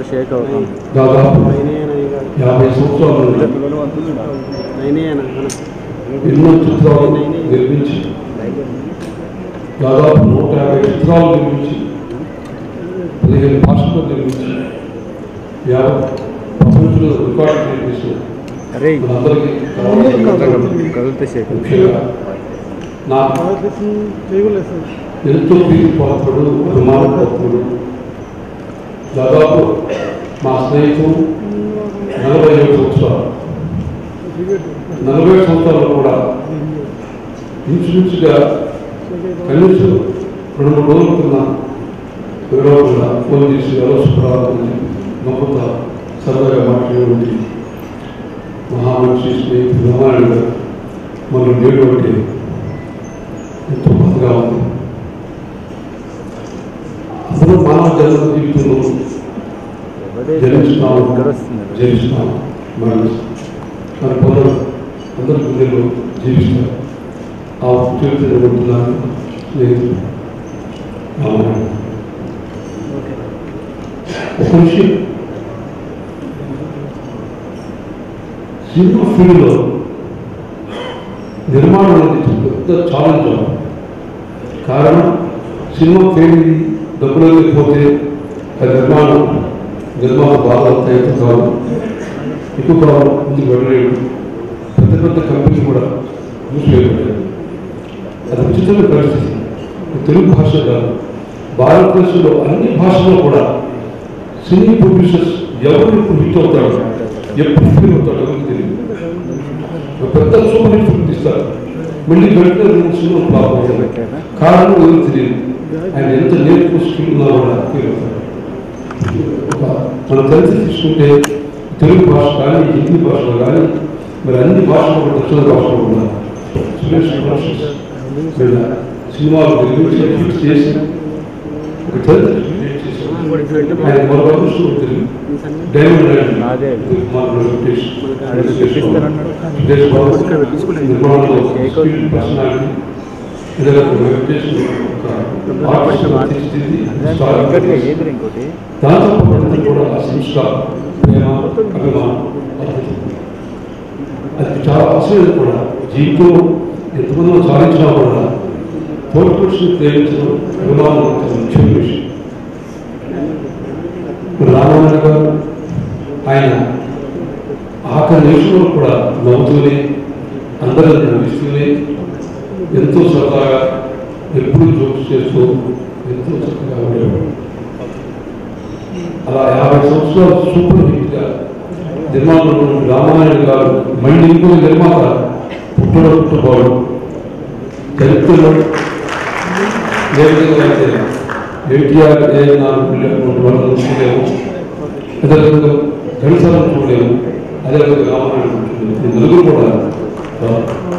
షేక్ అవుతుంది. దాదాపు 50 సంవత్సరాల ఎన్నో చిత్రాలు నిర్మించి దాదాపు 150 చిత్రాలు నిర్మించి 15 భాషల్లో నిర్మించి ప్రపంచంలో రికార్డు చేసి మనందరికీ ముఖ్యంగా నాకు ఎంతో ప్రీతిపాత్రుడు అభిమానపాత్రుడు దాదాపు మా స్నేహితులు 47 సంవత్సరాలు 40 సంవత్సరాలు కూడా ఇంచుమించుగా కనీసం 2-3 రోజుల కింద వివరాలుగా ఫోన్ చేసి ఆలోచన నమ్ముతా సరదాగా మాట్లాడేటువంటి మహామనిషి స్నేహితుడు రామాయణ గారు మనం నేడు అంటే ఎంతో బాధగా ఉంది. అందరూ మానవ జన్మ జీవితంలో జనిస్తాము మరణిస్తాం కానీ కొందరు అందరి గుండెల్లో జీవిస్తారు. ఆ చరిత్ర ఉంటున్నారు స్నేహితులు రామాయణ. ఒక విషయం సినిమా ఫీల్డ్లో నిర్మాణం అనేది పెద్ద ఛాలెంజ్. కారణం సినిమా ఫీల్డ్ డబ్బులు లేకపోతే ఆ నిర్మాణ బాగా తయారు కాదు, ఎక్కువ కావాలి ముందుకు వెళ్ళలేడు. పెద్ద పెద్ద కంపెనీలు కూడా మూసివేయబడ్డాయి. అది ఉచితమైన పరిస్థితి. తెలుగు భాష కాదు, భారతదేశంలో అన్ని భాషల్లో కూడా సినీ ప్రొడ్యూసర్స్ ఎవరు ఇప్పుడు హిట్ అవుతాడు, ఎప్పుడు ఫీల్ అవుతాడు ఎవరికి తెలియదు. పెద్ద సూపర్ హిట్ ఫిల్మ్ తీస్తారు, మళ్ళీ వెంటనే 2 సినిమాలు ఫ్లాప్ అవుతాయి. కారణం ఎవరికి తెలియదు. ఆయన ఎంత నేర్పు స్కిల్ ఉన్నా కూడా ఫీల్ అవుతాడు. మన చరిత్ర తీసుకుంటే తెలుగు భాష కానీ హిందీ భాషలో కానీ మరి అన్ని భాషలో కూడా దక్షిణ భాషలో కూడా సినిమాలు నిర్మించి చేసి ఒక చరిత్ర ఆయన మరొక డైమండ్ దాంతో కూడా సంస్కారం ప్రేమ అభిమానం అది చాలా అవసరం. కూడా జీవితంలో ఎంతమంది సాధించినా కూడా తోటి ప్రేమించడం అభిమానం ముఖ్యమైన విషయం. రామాయణ గారు ఆయన ఆఖరి నిమిషంలో కూడా నవ్వుతూనే అందరిని నవ్విస్తూనే ఎంతో సరదాగా ఎప్పుడు జోక్స్ చేస్తూ ఎంతో చక్కగా ఉండేవాడు. అలా 50 సంవత్సరాలు సూపర్ హిట్గా నిర్మాణంలో రామాయణ గారు మళ్ళీ ఇంకో నిర్మాత పుట్టబోడు చరిత్రలో ఏ విధంగా అయితే ఎన్టీఆర్ ఏఎన్ఆర్ వాళ్ళు చూడలేము, అదేవిధంగా గణితాలను చూడలేము, అదేవిధంగా రామాయణం చూడలేము. నలుగురు కూడా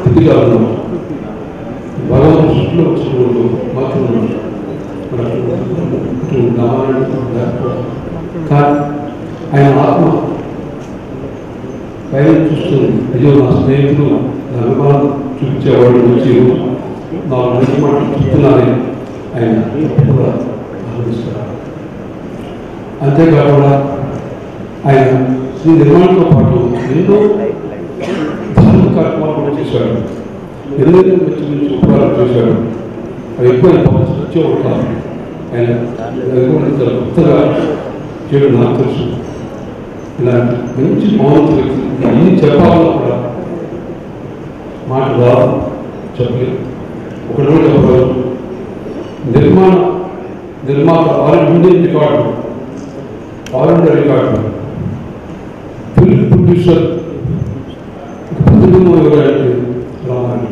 తిరిగా ఉన్నాం. భగవంతుడు సృష్టిలో వచ్చినప్పుడు మాత్రం రామాయణం కానీ ఆయన ఆత్మ పైన చూస్తుంది. అయ్యో నా స్నేహితులు నా అభిమానం చూపించేవాళ్ళు వచ్చి నాకు మంచి మాటలు చెప్తున్నారని ఆయన కూడా ఆనందిస్తారు. అంతేకాకుండా ఆయన శ్రీ నిర్మాణంతో పాటు ఎన్నో ధార్మిక కార్యక్రమాలు కూడా చేశాడు. ఎన్నో మంచి మంచి ఉపకారాలు చేశాడు. అవి ఎక్కువ వచ్చేవాడు కాదు. ఆయన కొత్తగా చేయడం నాకు తెలుసు. ఇలాంటి మంచి మౌన వ్యక్తి అన్ని చెప్పాలన్నా కూడా మాట రాదు, చెప్పలేదు. ఒకటి చెప్పగలరు. నిర్మాత all Indian record, all India record, film producer ప్రతిబింబం ఎవరంటే రామాయణ.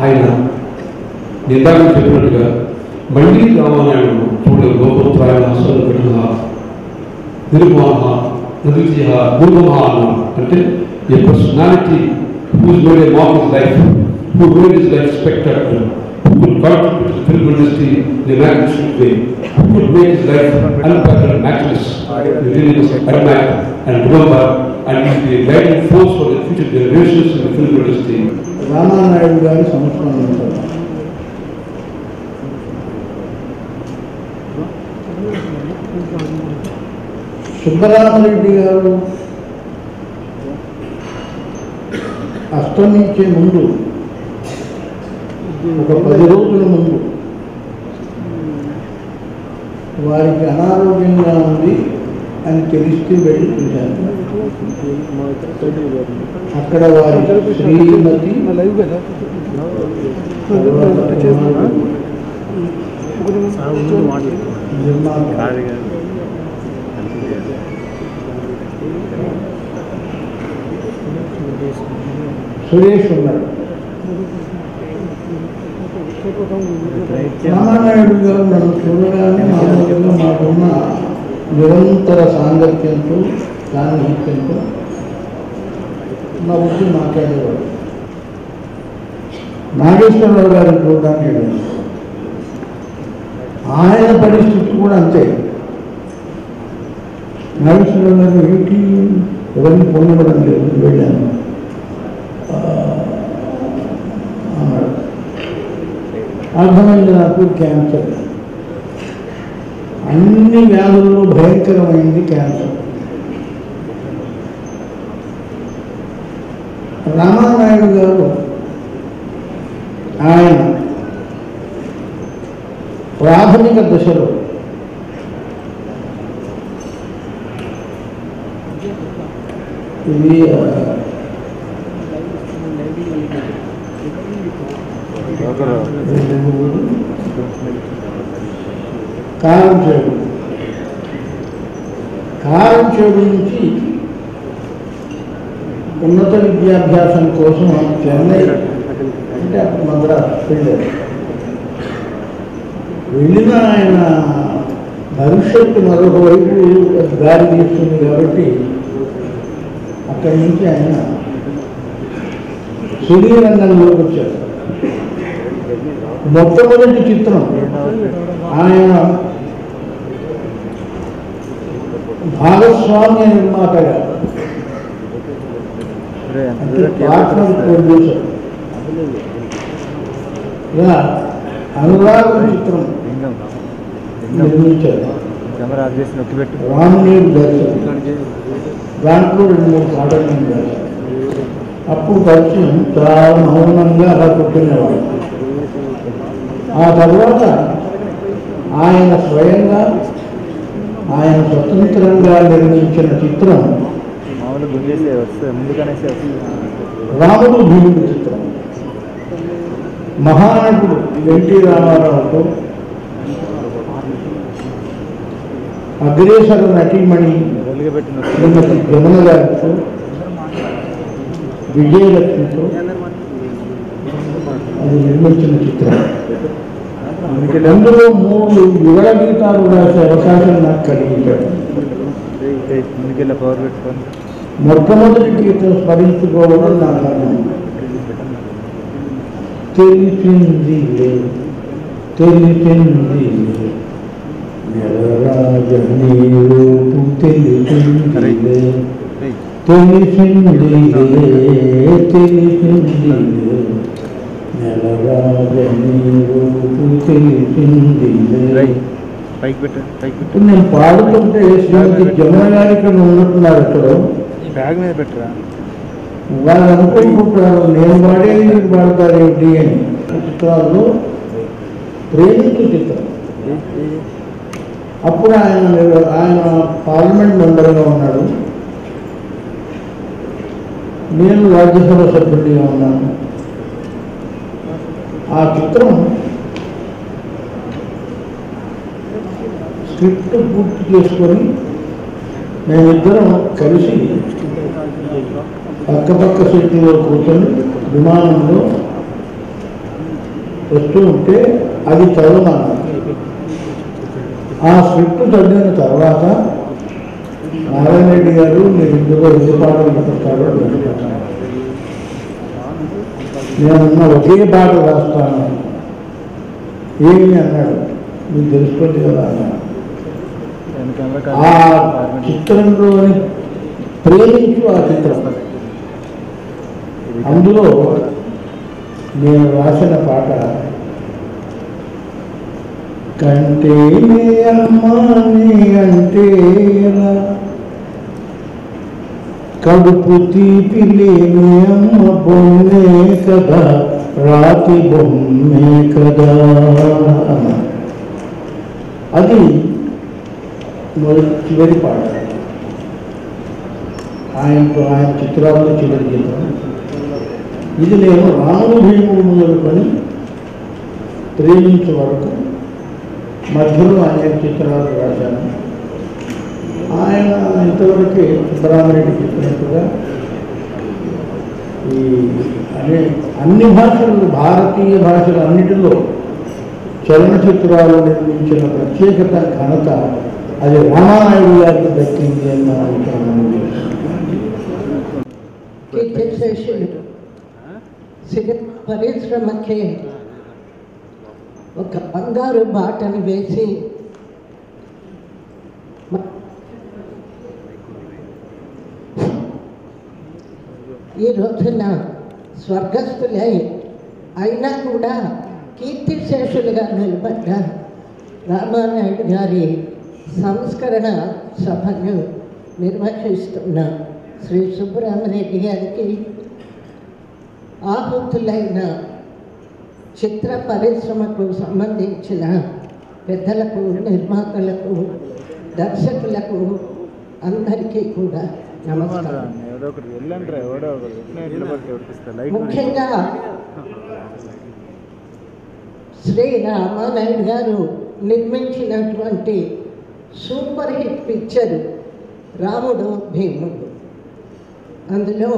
ఆయన నిందాక చెప్పినట్టుగా మళ్ళీ రామాయణం చూడలేదు. లోకోత్తరాయణ అసలు ఘటన నిర్మాణ నృత్య నిర్మహ అన్న అంటే ఏ personality who's made a mark of life, who made his life spectacular, who could contribute to the film industry in a magnificent way, who could make his life unparalleled, matchless. We really must admire and remember and will be a guiding force for the future generations in the film industry. Ramanaidu గారి సంస్మరణ సుబ్బరామరెడ్డి గారు అస్తమించే ముందు ఒక 10 రోజుల ముందు వారికి అనారోగ్యంగా ఉంది అని తెలిస్తే వెళ్ళి చూశాను. అక్కడ వారి శ్రీమతి సురేష్ ఉన్నాడు. రామానాయుడు గారు నన్ను చూడగానే మామూలుగా మాకున్న నిరంతర సాంగత్యంతో సాన్నిహిత్యంతో నవ్వుతూ మాట్లాడేవాడు. నాగేశ్వరరావు గారిని చూడడానికి వెళ్ళాను. ఆయన పరిస్థితి కూడా అంతే. నాగేశ్వరరావు గారు ఏంటి ఎవరిని పొందడం లేదు, వెళ్ళాను అన్నాడు. అర్థమైంది నాకు క్యాన్సర్. అన్ని వ్యాధుల్లో భయంకరమైంది క్యాన్సర్. రామానాయుడు గారు ఆయన ప్రాథమిక దశలో ఇది కారంచేడు నుంచి ఉన్నత విద్యాభ్యాసం కోసం చెన్నై అంటే మద్రాసు వెళ్ళారు. వెళ్ళిన ఆయన భవిష్యత్తు మరొక వైపు దారి తీస్తుంది కాబట్టి అక్కడి నుంచి ఆయన సినీ రంగంలోకి వచ్చారు. మొట్టమొదటి చిత్రం ఆయన భాగస్వామ్య నిర్మాతగా అంటే పార్ట్నర్ ప్రొడ్యూసర్ ఇలా అనురాగం చిత్రం నిర్మించారు. రామనీరు దర్శనం దాంట్లో 2-3 పాటలు నేను. అప్పుడు పరిచయం చాలా మౌనంగా అలా కొట్టుకునేవాడు. ఆ తర్వాత ఆయన స్వయంగా ఆయన స్వతంత్రంగా నిర్మించిన చిత్రం రాముడు భీముడు చిత్రం. మహానటుడు ఎన్టీ రామారావుతో అగ్రేసర నటీమణి శ్రీమతి జమున గారితో విజయలక్ష్మితో అది నిర్మించిన చిత్రం. అందులో 3 యుగళ గీతాలు రాసే అవకాశం నాకు కలిగించాడు. మొట్టమొదటి గీతం స్మరించుకోవడం నా కారణం. తెలిసింది తెలిసింది నెలరాజని రూపు తెలిసింది తెలిసింది తెలిసింది నెలరాజని రూపు తెలిసింది. ఇప్పుడు నేను పాడుతుంటే శ్రీమతి జమున గారి ఇక్కడ ఉన్నట్టున్నారు. అక్కడ బ్యాగ్ మీద పెట్టరా వాళ్ళు అనుకుంటున్నారు నేను పాడేది మీరు పాడతారేమిటి అని. చిత్రాల్లో ప్రేమించు చిత్రం. అప్పుడు ఆయన పార్లమెంట్ మెంబర్గా ఉన్నాడు, నేను రాజ్యసభ సభ్యుడిగా ఉన్నాను. ఆ చిత్రం స్క్రిప్ట్ పూర్తి చేసుకొని మేమిద్దరం కలిసి పక్క సీట్లో కూర్చొని విమానంలో వస్తూ ఉంటే అది చదవమన్నారు. ఆ స్క్రిప్ట్ చదివిన తర్వాత నారాయణ రెడ్డి గారు మీరు ఇందులో 2 పాటలు పెడతారో నేనున్న ఒకే పాట రాస్తాను ఏమి అన్నాడు. మీకు తెలుసుకోండి కదా అన్నాడు. ఆ చిత్రంలోని ప్రేమించు ఆ చిత్రం అందులో నేను రాసిన పాట కంటేనే అమ్మాని అంటేలా కడుపు తీపి లేని అమ్మ బొమ్మే కదా, రాతి బొమ్మే కదా. అది చివరి పాట. ఆయన చిత్రాల్లో చివరి గీతం ఇది. నేను రాముడు భీముడు మొదలుకొని ప్రేమించే వరకు మధ్యలో ఆయన చిత్రాలు రాశాను. ఆయన ఇంతవరకే సుబ్బరామరెడ్డి చెప్పినట్టుగా ఈ అన్ని భాషలు, భారతీయ భాషలు అన్నిటిలో చలనచిత్రాలు నిర్మించిన ప్రత్యేకత, ఘనత అది రామానాయుడు గారికి దక్కింది అని నా అభిప్రాయం. పరిశ్రమకి ఒక బంగారు బాటను వేసి ఈ రోజున స్వర్గస్థులై అయినా కూడా కీర్తిశేషులుగా నిలబడ్డ రామానాయుడు గారి సంస్కరణ సభను నిర్వహిస్తున్న శ్రీ సుబ్బరామరెడ్డి గారికి, ఆహుతులైన చిత్ర పరిశ్రమకు సంబంధించిన పెద్దలకు, నిర్మాతలకు, దర్శకులకు అందరికీ కూడా నమస్కారం. ముఖ్యంగా శ్రీ రామానాయుడు గారు నిర్మించినటువంటి సూపర్ హిట్ పిక్చర్ రాముడు భీముడు. అందులో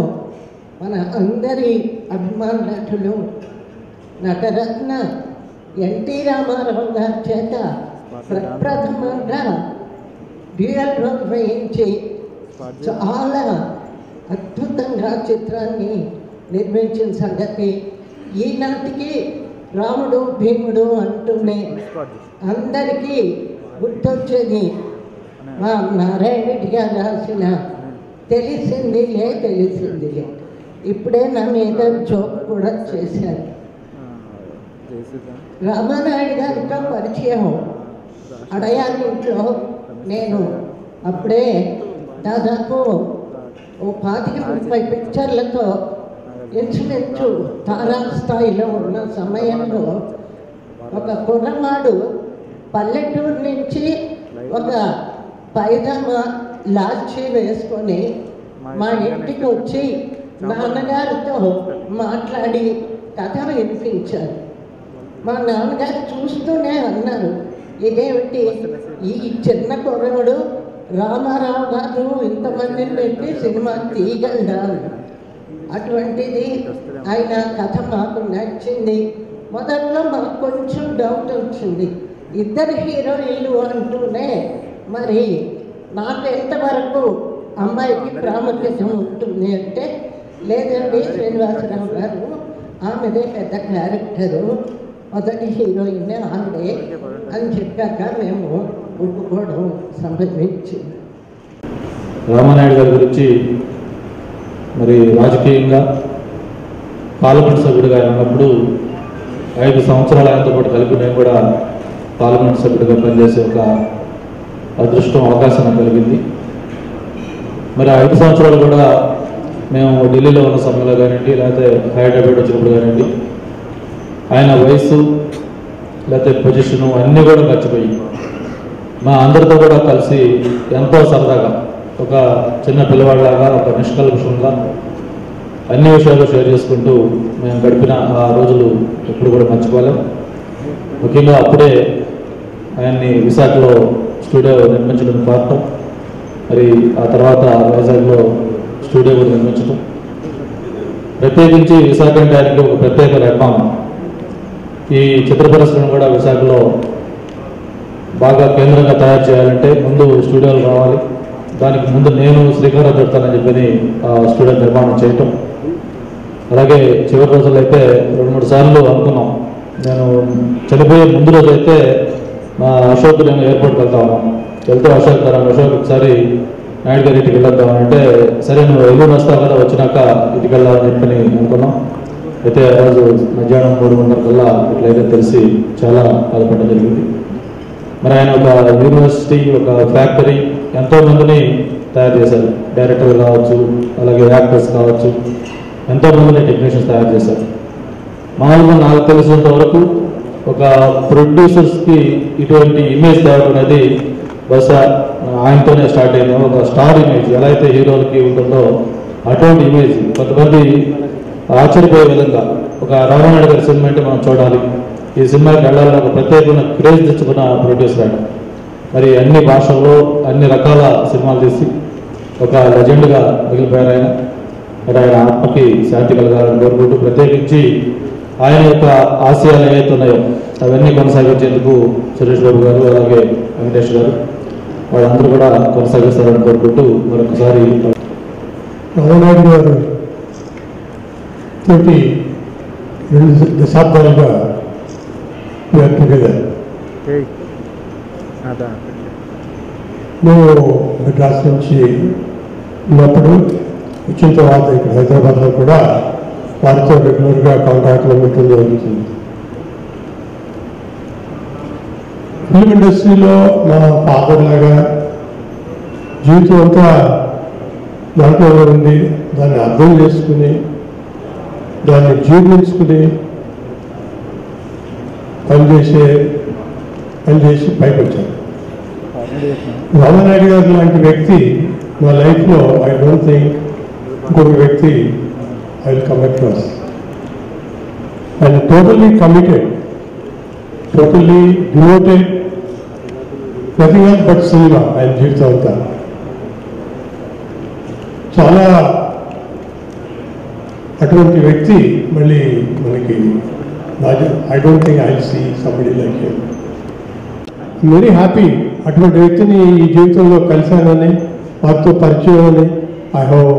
మన అందరి అభిమాన నటులు నటరత్న ఎన్టీ రామారావు గారి చేత ప్రప్రథమంగా డ్యూయల్ రోల్ వేయించి చాలా అద్భుతంగా చిత్రాన్ని నిర్మించిన సంగతి ఈనాటికి రాముడు భీముడు అంటూనే అందరికీ గుర్తొచ్చేది మా నారాయణ రెడ్డి గారు రాసిన తెలిసిందిలే తెలిసిందిలే. ఇప్పుడే నా మీద జోక్ కూడా చేశారు. రామానాయుడు గారితో పరిచయం అడయారింట్లో నేను అప్పుడే దాదాపు 25-30 పిక్చర్లతో ఇంచుమించు తారాస్థాయిలో ఉన్న సమయంలో ఒక కుర్రవాడు పల్లెటూరు నుంచి ఒక పైజామా లాల్చీ వేసుకొని మా ఇంటికి వచ్చి నాన్నగారితో మాట్లాడి కథ వినిపించారు. మా నాన్నగారు చూస్తూనే అన్నారు, ఇదేమిటి ఈ చిన్న కుర్రవాడు రామారావు గారు ఇంతమందిని పెట్టి సినిమా తీయగలడా? అటువంటిది ఆయన కథ మాకు నచ్చింది. మొదట్లో మాకు కొంచెం డౌట్ వచ్చింది, ఇద్దరు హీరోయిన్లు అంటూనే మరి నాకు ఎంతవరకు అమ్మాయికి ప్రాముఖ్యత ఉంటుంది అంటే, లేదండి శ్రీనివాసరావు గారు ఆమెదే పెద్ద క్యారెక్టరు, మొదటి హీరోయిన్ ఆవిడే అని చెప్పాక మేము ఒప్పుకోవడం సంభవించింది. రామానాయుడు గారి గురించి మరి రాజకీయంగా పార్లమెంట్ సభ్యుడిగా ఉన్నప్పుడు 5 సంవత్సరాల ఆయనతో పాటు కలిపి నేను కూడా పార్లమెంట్ సభ్యుడిగా పనిచేసే ఒక అదృష్టం, అవకాశం కలిగింది. మరి 5 సంవత్సరాలు కూడా మేము ఢిల్లీలో ఉన్న సమయంలో కానివ్వండి, లేకపోతే హైదరాబాద్ వచ్చినప్పుడు కానివ్వండి, ఆయన వయసు లేకపోతే పొజిషను అన్నీ కూడా మర్చిపోయి మా అందరితో కూడా కలిసి ఎంతో సరదాగా ఒక చిన్న పిల్లవాడిలాగా, ఒక నిష్కల్మషంగా అన్ని విషయాలు షేర్ చేసుకుంటూ మేము గడిపిన ఆ రోజులు ఎప్పుడు కూడా మర్చిపోలేం. ముఖ్యంగా అప్పుడే ఆయన్ని విశాఖలో స్టూడియో నిర్మించడం పార్ట్, మరి ఆ తర్వాత వైజాగ్లో స్టూడియో కూడా నిర్మించడం, ప్రత్యేకించి విశాఖ అంటే ఆయనకి ఒక ప్రత్యేక రకం. ఈ చిత్ర పరిశ్రమ కూడా విశాఖలో బాగా కేంద్రంగా తయారు చేయాలంటే ముందు స్టూడియోలు రావాలి. దానికి ముందు నేను శ్రీకారం చుడతానని చెప్పి స్టూడియో నిర్మాణం చేయటం. అలాగే చివరి రోజుల్లో అయితే 2-3 సార్లు అనుకున్నాం. నేను చనిపోయే ముందు రోజు అయితే మా అశోక్ నేను ఎయిర్పోర్ట్కి వెళ్తాను, అశోక్ ఒకసారి నాయుడు గారి ఇంటికి వెళ్ళొద్దామని అంటే, సరే నువ్వు ఎల్లూరు వస్తావు కదా, వచ్చినాక ఇంటికి వెళ్దామని చెప్పని అనుకున్నాం. అయితే ఆ రోజు మధ్యాహ్నం 3:30 కల్లా ఇట్లయితే తెలిసి చాలా బాధపడడం జరిగింది. మరి ఆయన ఒక యూనివర్సిటీ, ఒక ఫ్యాక్టరీ, ఎంతోమందిని తయారు చేశారు. డైరెక్టర్ కావచ్చు, అలాగే యాక్టర్స్ కావచ్చు, ఎంతోమందిని టెక్నీషియన్స్ తయారు చేశారు. మామూలుగా నాకు తెలిసినంత వరకు ఒక ప్రొడ్యూసర్స్కి ఇటువంటి ఇమేజ్ తేవడం అనేది బహుశా ఆయనతోనే స్టార్ట్ అయింది. ఒక స్టార్ ఇమేజ్ ఎలా అయితే హీరోలకి ఉంటుందో అటువంటి ఇమేజ్ కొంతమంది ఆశ్చర్యపోయే విధంగా ఒక రామానాయుడు గారి సినిమా అంటే మనం చూడాలి, ఈ సినిమాకి వెళ్ళాలని ఒక ప్రత్యేకమైన క్రేజ్ తెచ్చుకున్న ప్రొడ్యూసర్ ఆయన. మరి అన్ని భాషల్లో అన్ని రకాల సినిమాలు తీసి ఒక లెజెండ్గా మిగిలిపోయారు ఆయన. మరి ఆయన ఆత్మకి శాంతి కలగాలని కోరుకుంటూ ప్రత్యేకించి ఆయన యొక్క ఆశయాలు ఏవైతే ఉన్నాయో అవన్నీ కొనసాగించేందుకు సురేష్ బాబు గారు అలాగే వెంకటేష్ గారు వాళ్ళందరూ కూడా కొనసాగిస్తారని కోరుకుంటూ మరొకసారి రామానాయుడు గారు తోటి 2 దశాబ్దాలుగా టుగెదర్. నేను మెడ్రాస్ నుంచి ఉన్నప్పుడు వచ్చిన తర్వాత ఇక్కడ హైదరాబాద్లో కూడా వారితో రెగ్యులర్గా కాంటాక్ట్లో ఉండటం జరుగుతుంది. ఫిల్మ్ ఇండస్ట్రీలో మా ఫాదర్ లాగా జీవితం అంతా దాంట్లో ఉంది. దాన్ని అర్థం చేసుకుని దాన్ని జీర్ణించుకుని పనిచేసి పైకి వచ్చాను. రామానాయుడు గారు లాంటి వ్యక్తి నా లైఫ్లో ఐ డోంట్ థింక్ ఇంకొక వ్యక్తి ఐ విల్ కమ్ అక్రాస్. ఆయన totally committed, totally devoted, nothing else but cinema ఆయన జీవితం అంతా. చాలా అటువంటి వ్యక్తి మళ్ళీ మనకి I don't think I see somebody like him. Very happy అటువంటి వ్యక్తిని ఈ జీవితంలో కలిశానని, వారితో పరిచయం అని. I have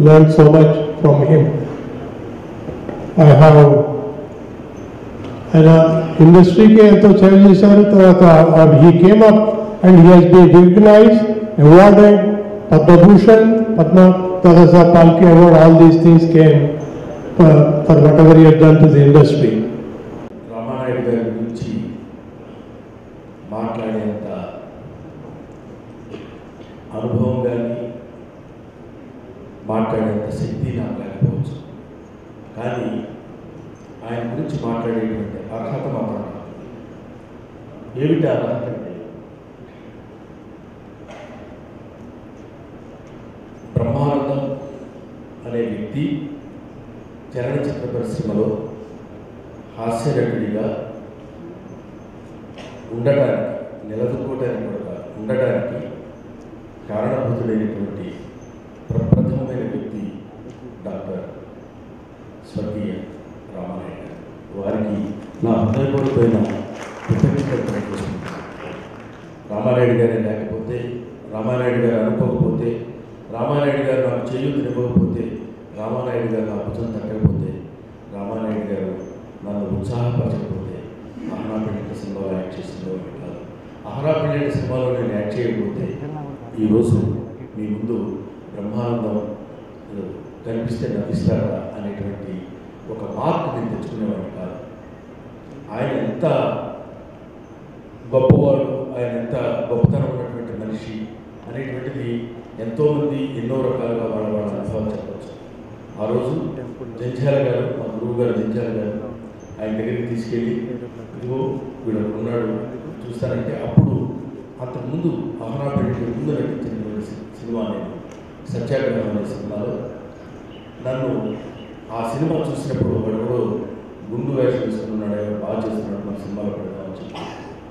learn so much from him. ఆయన ఇండస్ట్రీకి ఎంతో సేవ చేశారు. తర్వాత he came up and he has been recognised, awarded, Padma Bhushan, Padma Tadasa Palki Award, all these things came for whatever he has done to the industry. Ramanaidu గారి గురించి మాట్లాడేంత అనుభవం కానీ మాట్లాడేంత శక్తి నాకు లేకపోవచ్చు, కానీ ఆయన గురించి మాట్లాడేటువంటి అర్హత మాత్రం ఏమిటి అర్హత అంటే బ్రహ్మానందం అనే వ్యక్తి చలనచిత్ర పరిశ్రమలో హాస్యనటుడిగా ఉండటానికి, నిలదొక్కుకోవడానికి కూడా ఉండటానికి కారణభూతుడైనటువంటి ప్రప్రథమమైన వ్యక్తి డాక్టర్ స్వర్గీయ రామానాయుడు గారు. వారికి నా హృదయపూర్వకమైన కృతజ్ఞతలు చేసుకుంటున్నాను. రామానాయుడు గారే లేకపోతే, రామానాయుడు గారు అనుకోకపోతే, రామానాయుడు గారు నాకు చేయూతనివ్వకపోతే, రామానాయుడు గారు నా భుజం తట్టకపోతే, రామానాయుడు గారు నన్ను ఉత్సాహపరచకపోతే అహనాపెళ్ళి సినిమాలో యాక్ట్ చేసిందో కాదు. అహనాపెళ్ళి సినిమాలో నేను యాక్ట్ చేయకపోతే ఈరోజు మీ ముందు బ్రహ్మానందం కనిపిస్తే నవ్విస్తారా అనేటువంటి ఒక మార్క్ నేను తెచ్చుకునేవాడిని కాదు. ఆయన ఎంత గొప్పవాడు, ఆయన ఎంత గొప్పతనం ఉన్నటువంటి మనిషి అనేటువంటిది ఎంతోమంది ఎన్నో రకాలుగా వాళ్ళ అనుభవాలు చెప్పవచ్చు. ఆ రోజు జంధ్యాల గారు, మా గురువు గారు జంధ్యాల గారు ఆయన దగ్గరికి తీసుకెళ్ళి, ఇదిగో వీడు ఉన్నాడు చూస్తానంటే, అప్పుడు అంతకుముందు అహనాపెళ్ళికి ముందు నటించినటువంటి సినిమా నేను సత్యాగ్రహం అనే సినిమాలో నన్ను ఆ సినిమా చూసినప్పుడు వాడు గుండు వేషం తీసుకున్నాడు, బాగా చేస్తున్నాడు, మన సినిమాలో పెడదామని చెప్పి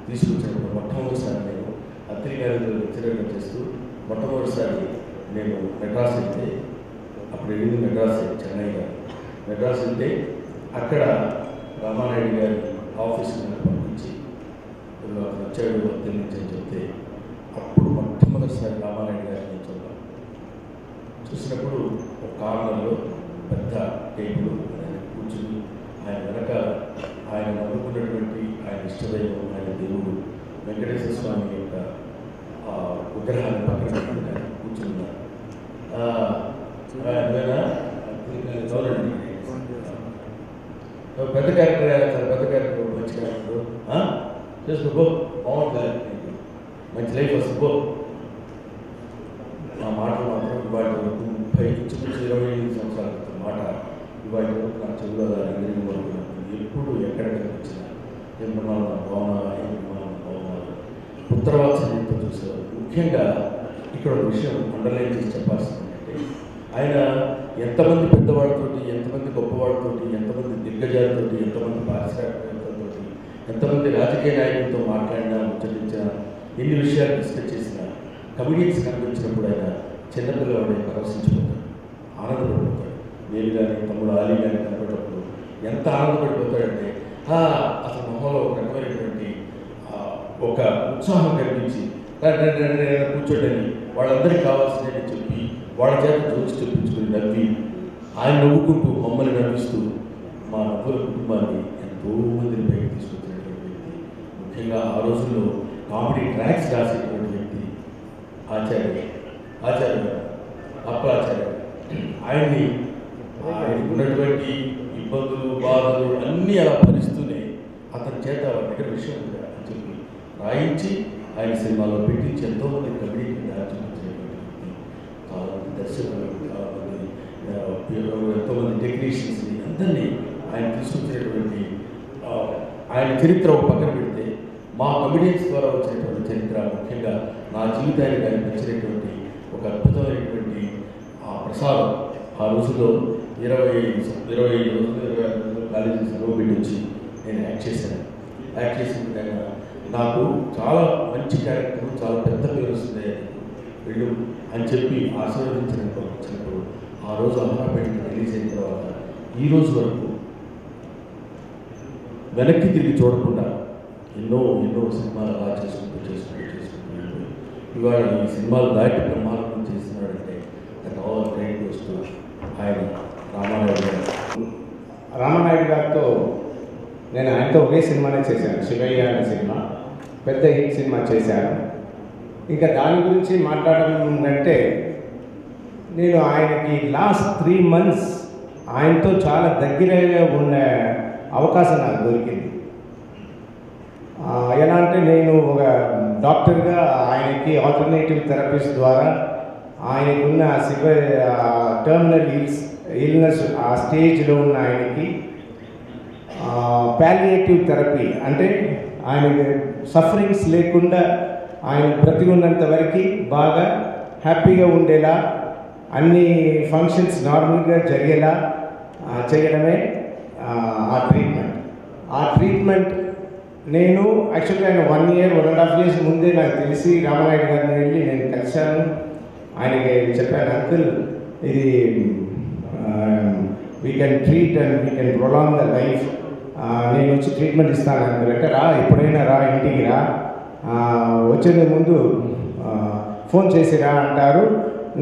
తీసుకొచ్చినప్పుడు మొట్టమొదటిసారి నేను అత్తిరి గారితో లెక్చరర్గా చేస్తూ మొట్టమొదటిసారి నేను మెడ్రాస్ వెళ్తే, అప్పుడు వెళ్ళింది మెడ్రాస్, చెన్నై గారు మెడ్రాస్ వెళ్తే అక్కడ రామానాయుడు గారి ఆఫీస్కి నన్ను పంపించి వచ్చాడు అత్తిరి నుంచి అని చెప్తే, అప్పుడు మొట్టమొదటిసారి రామానాయుడు గారిని నేను చూసినప్పుడు ఒక కార్నర్లో పెద్ద టేబుల్ ఆయన కూర్చుని, ఆయన వెనక ఆయన నమ్ముకున్నటువంటి ఆయన ఇష్టదైవం, ఆయన దేవుడు వెంకటేశ్వర స్వామి యొక్క విగ్రహాన్ని పక్కన ఆయన కూర్చున్నారు. పెద్ద క్యారెక్టర్, చాలా పెద్ద క్యారెక్టర్, మంచి క్యారెక్టర్ చేసుకో, బాగుంటుంది, మంచి లైఫ్ వస్తుంది, మాటలు మాత్రం ఇవాళ వరకు 25 సంవత్సరాల క్రితం మాట ఇవాళ వరకు నా చెవులో రంగం వరకు ఎప్పుడు ఎక్కడ కనిపించిన ఏం ప్రమాణం భవనాలు ఏం ప్రమాణం భవనాలు ఉత్తరవాత్సల్యంతో చూసేవారు. ముఖ్యంగా ఇక్కడ ఒక విషయం అండర్లైన్ చేసి చెప్పాల్సింది ఏంటంటే ఆయన ఎంతమంది పెద్దవాళ్ళతోటి, ఎంతమంది గొప్పవాళ్ళతోటి, ఎంతమంది దిగ్గజాలతోటి, ఎంతమంది పారిశ్రామికవేత్తలతోటి, ఎంతమంది రాజకీయ నాయకులతో మాట్లాడినా, ముచ్చటించినా, ఎన్ని విషయాలు డిస్కస్ చేసినా కమిడియన్స్ కనిపించినప్పుడు ఆయన చిన్నపిల్లవాడే పరవశించిపోతాడు, ఆనందపడిపోతాడు. నేను కానీ తమ్ముడు ఆలీ కానీ కనపడినప్పుడు ఎంత ఆనందపడిపోతాడంటే అసలు మొహంలో ఒక రకమైనటువంటి ఒక ఉత్సాహం కనిపించి కూర్చోడని వాళ్ళందరికీ కావాల్సిందని చెప్పి వాళ్ళ చేత జోక్స్ చెప్పించుకుని నవ్వి ఆయన నవ్వుకుంటూ మమ్మల్ని నవ్విస్తూ మా నవ్వుల కుటుంబాన్ని ఎంతో మందిని బయటకు తీసుకొచ్చినటువంటి వ్యక్తి. ముఖ్యంగా ఆ రోజుల్లో కామెడీ ట్రాక్స్ రాసేటువంటి వ్యక్తి ఆచార్య అప్పాచార్య. ఆయన్ని ఉన్నటువంటి ఇబ్బందులు, బాధలు అన్నీ అలా భరిస్తూనే అతని చేత దగ్గర విషయం ఉంది అని చెప్పి రాయించి ఆయన సినిమాలో పెట్టించి ఎంతోమంది కమిడీకి చూపించినటువంటి వ్యక్తి. చాలామంది దర్శకులు, చాలామంది ఎంతోమంది టెక్నీషియన్స్ని అందరినీ ఆయన తీసుకొచ్చినటువంటి ఆయన చరిత్ర ఒక పక్కన పెడితే మా కమిడియన్స్ ద్వారా వచ్చినటువంటి చరిత్ర, ముఖ్యంగా నా జీవితానికి ఆయన నచ్చినటువంటి ఒక అద్భుతమైనటువంటి ప్రసాదం. ఆ రోజుల్లో 25 రోజులు కాలేజీ సెలవు పెట్టించి నేను యాక్ట్ చేశాను. యాక్ట్ చేసిన విధంగా నాకు చాలా మంచి క్యారెక్టర్, చాలా పెద్ద పేరు వస్తుంది, వెళ్ళు అని చెప్పి ఆశీర్వదించినప్పుడు ఆ రోజు అమరాపేటకి రిలీజ్ అయిన తర్వాత ఈ రోజు వరకు వెనక్కి తిరిగి చూడకుండా ఎన్నో సినిమాలు అలా చేసుకుంటూ ఇవాళ ఈ సినిమాలు దాటి బ్రహ్మాండం చేస్తున్నాడంటే that all credit goes to ఆయన రామానాయుడు గారితో నేను ఆయనతో ఒకే సినిమానే చేశాను, శివయ్య అనే సినిమా. పెద్ద హిట్ సినిమా చేశాను. ఇంకా దాని గురించి మాట్లాడడం కంటే నేను ఆయనకి లాస్ట్ 3 months ఆయనతో చాలా దగ్గరగా ఉన్న అవకాశం నాకు దొరికింది. ఎలా అంటే నేను ఒక డాక్టర్గా ఆయనకి ఆల్టర్నేటివ్ థెరపీస్ ద్వారా ఆయనకున్న టర్మినల్ ఇల్నెస్ ఆ స్టేజ్లో ఉన్న ఆయనకి పాలియేటివ్ థెరపీ అంటే ఆయన సఫరింగ్స్ లేకుండా ఆయన బ్రతికున్నంత వరకు బాగా హ్యాపీగా ఉండేలా అన్ని ఫంక్షన్స్ నార్మల్గా జరిగేలా చేయడమే ఆ ట్రీట్మెంట్ నేను యాక్చువల్గా ఆయన 1 year 1.5 years ముందే నాకు తెలిసి రామానాయుడు గారిని వెళ్ళి నేను కలిశాను. ఆయనకి చెప్పాను, అంకుల్ ఇది we can treat and we can prolong the life, నేను వచ్చి ట్రీట్మెంట్ ఇస్తాను అంకుల్ అంటే, రా ఎప్పుడైనా రా, ఇంటికి రా, వచ్చే ముందు ఫోన్ చేసిరా అంటారు.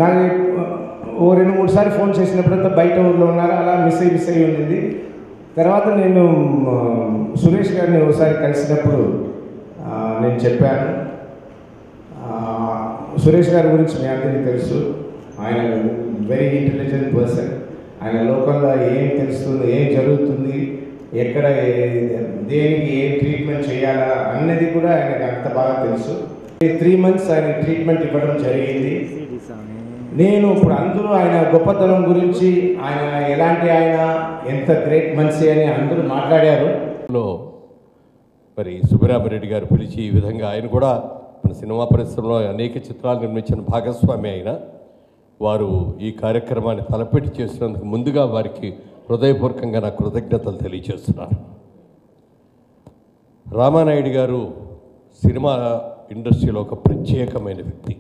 నాకు ఓ 2-3 సార్లు ఫోన్ చేసినప్పుడంతా బయట ఊర్లో ఉన్నారు, అలా మిస్ అయ్యి ఉండింది. తర్వాత నేను సురేష్ గారిని ఒకసారి కలిసినప్పుడు నేను చెప్పాను, సురేష్ గారి గురించి మీ అందరికీ తెలుసు, ఆయన వెరీ ఇంటెలిజెంట్ పర్సన్. ఆయన లోకల్లో ఏం తెలుస్తుంది, ఏం జరుగుతుంది, ఎక్కడ దేనికి ఏం ట్రీట్మెంట్ చేయాలా అన్నది కూడా ఆయనకు అంత బాగా తెలుసు. 3 months ఆయన ట్రీట్మెంట్ ఇవ్వడం జరిగింది. నేను ఇప్పుడు అందరూ ఆయన గొప్పతనం గురించి, ఆయన ఎలాంటి, ఆయన ఎంత గ్రేట్ మనిషి అని అందరూ మాట్లాడారు. మరి సుబ్బరామరెడ్డి గారు పిలిచి ఈ విధంగా ఆయన కూడా మన సినిమా పరిశ్రమలో అనేక చిత్రాలు నిర్మించిన భాగస్వామి అయిన వారు ఈ కార్యక్రమాన్ని తలపెట్టి చేసినందుకు ముందుగా వారికి హృదయపూర్వకంగా నా కృతజ్ఞతలు తెలియజేస్తున్నాను. రామానాయుడు గారు సినిమా ఇండస్ట్రీలో ఒక ప్రత్యేకమైన వ్యక్తి.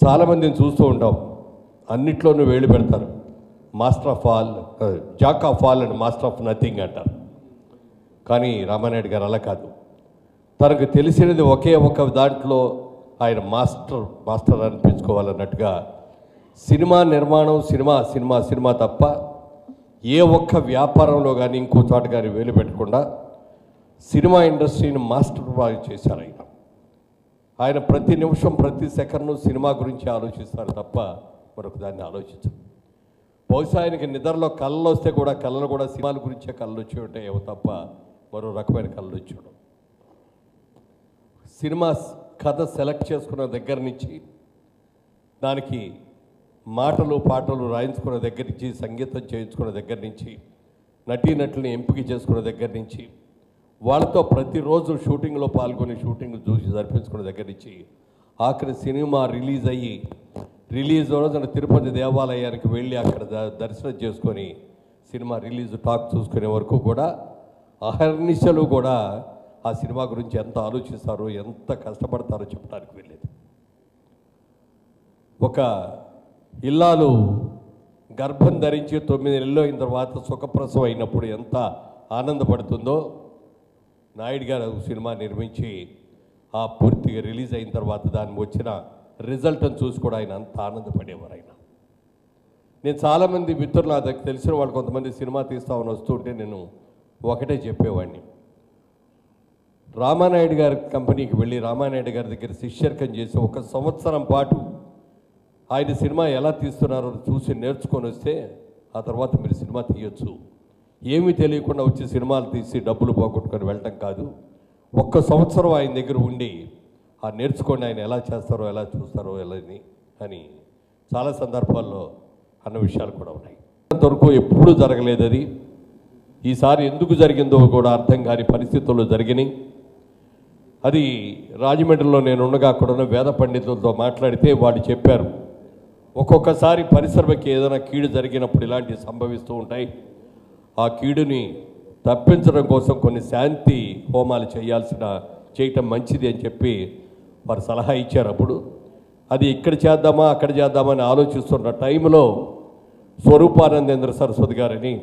చాలామందిని చూస్తూ ఉంటాం, అన్నిట్లోనూ వేళ్ళు పెడతారు, master of all, Jack of all and master of nothing అంటారు. కానీ రామానాయుడు గారు అలా కాదు. తనకు తెలిసినది ఒకే ఒక దాంట్లో ఆయన మాస్టర్ అనిపించుకోవాలన్నట్టుగా సినిమా నిర్మాణం, సినిమా తప్ప ఏ ఒక్క వ్యాపారంలో కానీ ఇంకో చోట కానీ వేలు పెట్టకుండా సినిమా ఇండస్ట్రీని మాస్టర్ బాగా చేశారు. ఆయన ప్రతి నిమిషం ప్రతి సెకండ్ను సినిమా గురించి ఆలోచిస్తారు తప్ప మరొక దాన్ని ఆలోచించరు. బహుశా ఆయనకి నిద్రలో కళ్ళు వస్తే కూడా కళ్ళలు కూడా సినిమాల గురించే కళ్ళు వచ్చి ఉంటాయేమో తప్ప మరో రకమైన కళ్ళు వచ్చి ఉండవు. సినిమా కథ సెలెక్ట్ చేసుకున్న దగ్గర నుంచి దానికి మాటలు పాటలు రాయించుకున్న దగ్గర నుంచి, సంగీతం చేయించుకున్న దగ్గర నుంచి, నటీనటుల్ని ఎంపిక చేసుకున్న దగ్గర నుంచి, వాళ్ళతో ప్రతిరోజు షూటింగ్లో పాల్గొని షూటింగ్ చూసి జరిపించుకున్న దగ్గర నుంచి, ఆఖరి సినిమా రిలీజ్ రోజున తిరుపతి దేవాలయానికి వెళ్ళి అక్కడ దర్శనం చేసుకొని సినిమా రిలీజ్ టాక్ చూసుకునే వరకు కూడా అహర్నిశలు కూడా ఆ సినిమా గురించి ఎంత ఆలోచిస్తారో, ఎంత కష్టపడతారో చెప్పడానికి వెళ్ళేది. ఒక ఇల్లాలు గర్భం ధరించి 9 నెలలు అయిన తర్వాత సుఖప్రసవం అయినప్పుడు ఎంత ఆనందపడుతుందో, నాయుడు గారు సినిమా నిర్మించి ఆ పూర్తిగా రిలీజ్ అయిన తర్వాత దానికి వచ్చిన రిజల్ట్ని చూసి కూడా ఆయన అంత ఆనందపడేవారు. ఆయన నేను చాలామంది మిత్రులు నా దగ్గర తెలిసిన వాళ్ళు కొంతమంది సినిమా తీస్తామని వస్తుంటే నేను ఒకటే చెప్పేవాడిని, రామానాయుడు గారి కంపెనీకి వెళ్ళి రామానాయుడు గారి దగ్గర శిష్యర్కం చేసి 1 సంవత్సరం పాటు ఆయన సినిమా ఎలా తీస్తున్నారో చూసి నేర్చుకొని వస్తే ఆ తర్వాత మీరు సినిమా తీయొచ్చు. ఏమీ తెలియకుండా వచ్చి సినిమాలు తీసి డబ్బులు పోగొట్టుకొని వెళ్ళటం కాదు. 1 సంవత్సరం ఆయన దగ్గర ఉండి ఆ నేర్చుకొని ఆయన ఎలా చేస్తారో, ఎలా చూస్తారో అని చాలా సందర్భాల్లో అన్న విషయాలు కూడా ఉన్నాయి. అంతవరకు ఎప్పుడూ జరగలేదు అది. ఈసారి ఎందుకు జరిగిందో కూడా అర్థం కాని పరిస్థితుల్లో జరిగినాయి. అది రాజమండ్రిలో నేను ఉండగా అక్కడ ఉన్న వేద పండితులతో మాట్లాడితే వాళ్ళు చెప్పారు, ఒక్కొక్కసారి పరిశ్రమకి ఏదైనా కీడు జరిగినప్పుడు ఇలాంటివి సంభవిస్తూ ఉంటాయి. ఆ కీడుని తప్పించడం కోసం కొన్ని శాంతి హోమాలు చేయటం మంచిది అని చెప్పి వారు సలహా ఇచ్చారు. అప్పుడు అది ఇక్కడ చేద్దామా అక్కడ చేద్దామా అని ఆలోచిస్తున్న టైంలో స్వరూపానందేంద్ర సరస్వతి గారని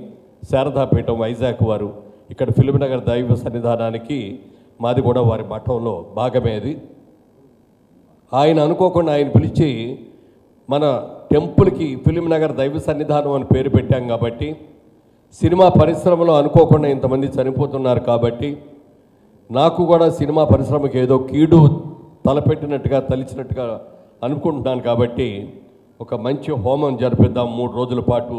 శారదాపీఠం వైజాగ్ వారు ఇక్కడ ఫిల్మ్నగర్ దైవ సన్నిధానానికి, మాది కూడా వారి మఠంలో భాగమే అది. ఆయన అనుకోకుండా ఆయన పిలిచి మన టెంపుల్కి ఫిల్మ్నగర్ దైవ సన్నిధానం అని పేరు పెట్టాం కాబట్టి, సినిమా పరిశ్రమలో అనుకోకుండా ఇంతమంది చనిపోతున్నారు కాబట్టి, నాకు కూడా సినిమా పరిశ్రమకి ఏదో కీడు తలచినట్టుగా అనుకుంటున్నాను కాబట్టి ఒక మంచి హోమం జరిపిద్దాం 3 రోజుల పాటు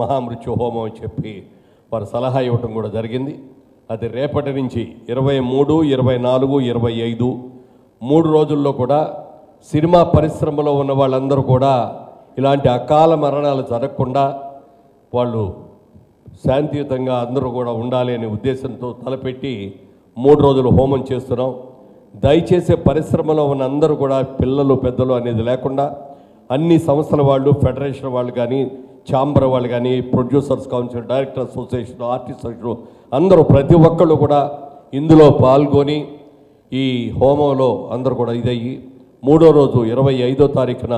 మహామృత్యు హోమం అని చెప్పి వారు సలహా ఇవ్వటం కూడా జరిగింది. అది రేపటి నుంచి 23, 24, 25 3 రోజుల్లో కూడా సినిమా పరిశ్రమలో ఉన్న వాళ్ళందరూ కూడా ఇలాంటి అకాల మరణాలు జరగకుండా వాళ్ళు శాంతియుతంగా అందరూ కూడా ఉండాలి అనే ఉద్దేశంతో తలపెట్టి 3 రోజులు హోమం చేస్తున్నాం. దయచేసి పరిశ్రమలో ఉన్న అందరూ కూడా పిల్లలు పెద్దలు అనేది లేకుండా అన్ని సంస్థల వాళ్ళు, ఫెడరేషన్ వాళ్ళు కానీ, ఛాంబర్ వాళ్ళు కానీ, producers council, director association, artist association అందరూ ప్రతి ఒక్కళ్ళు కూడా ఇందులో పాల్గొని ఈ హోమంలో అందరూ కూడా ఇదయ్యి 3వ రోజు 25వ తారీఖున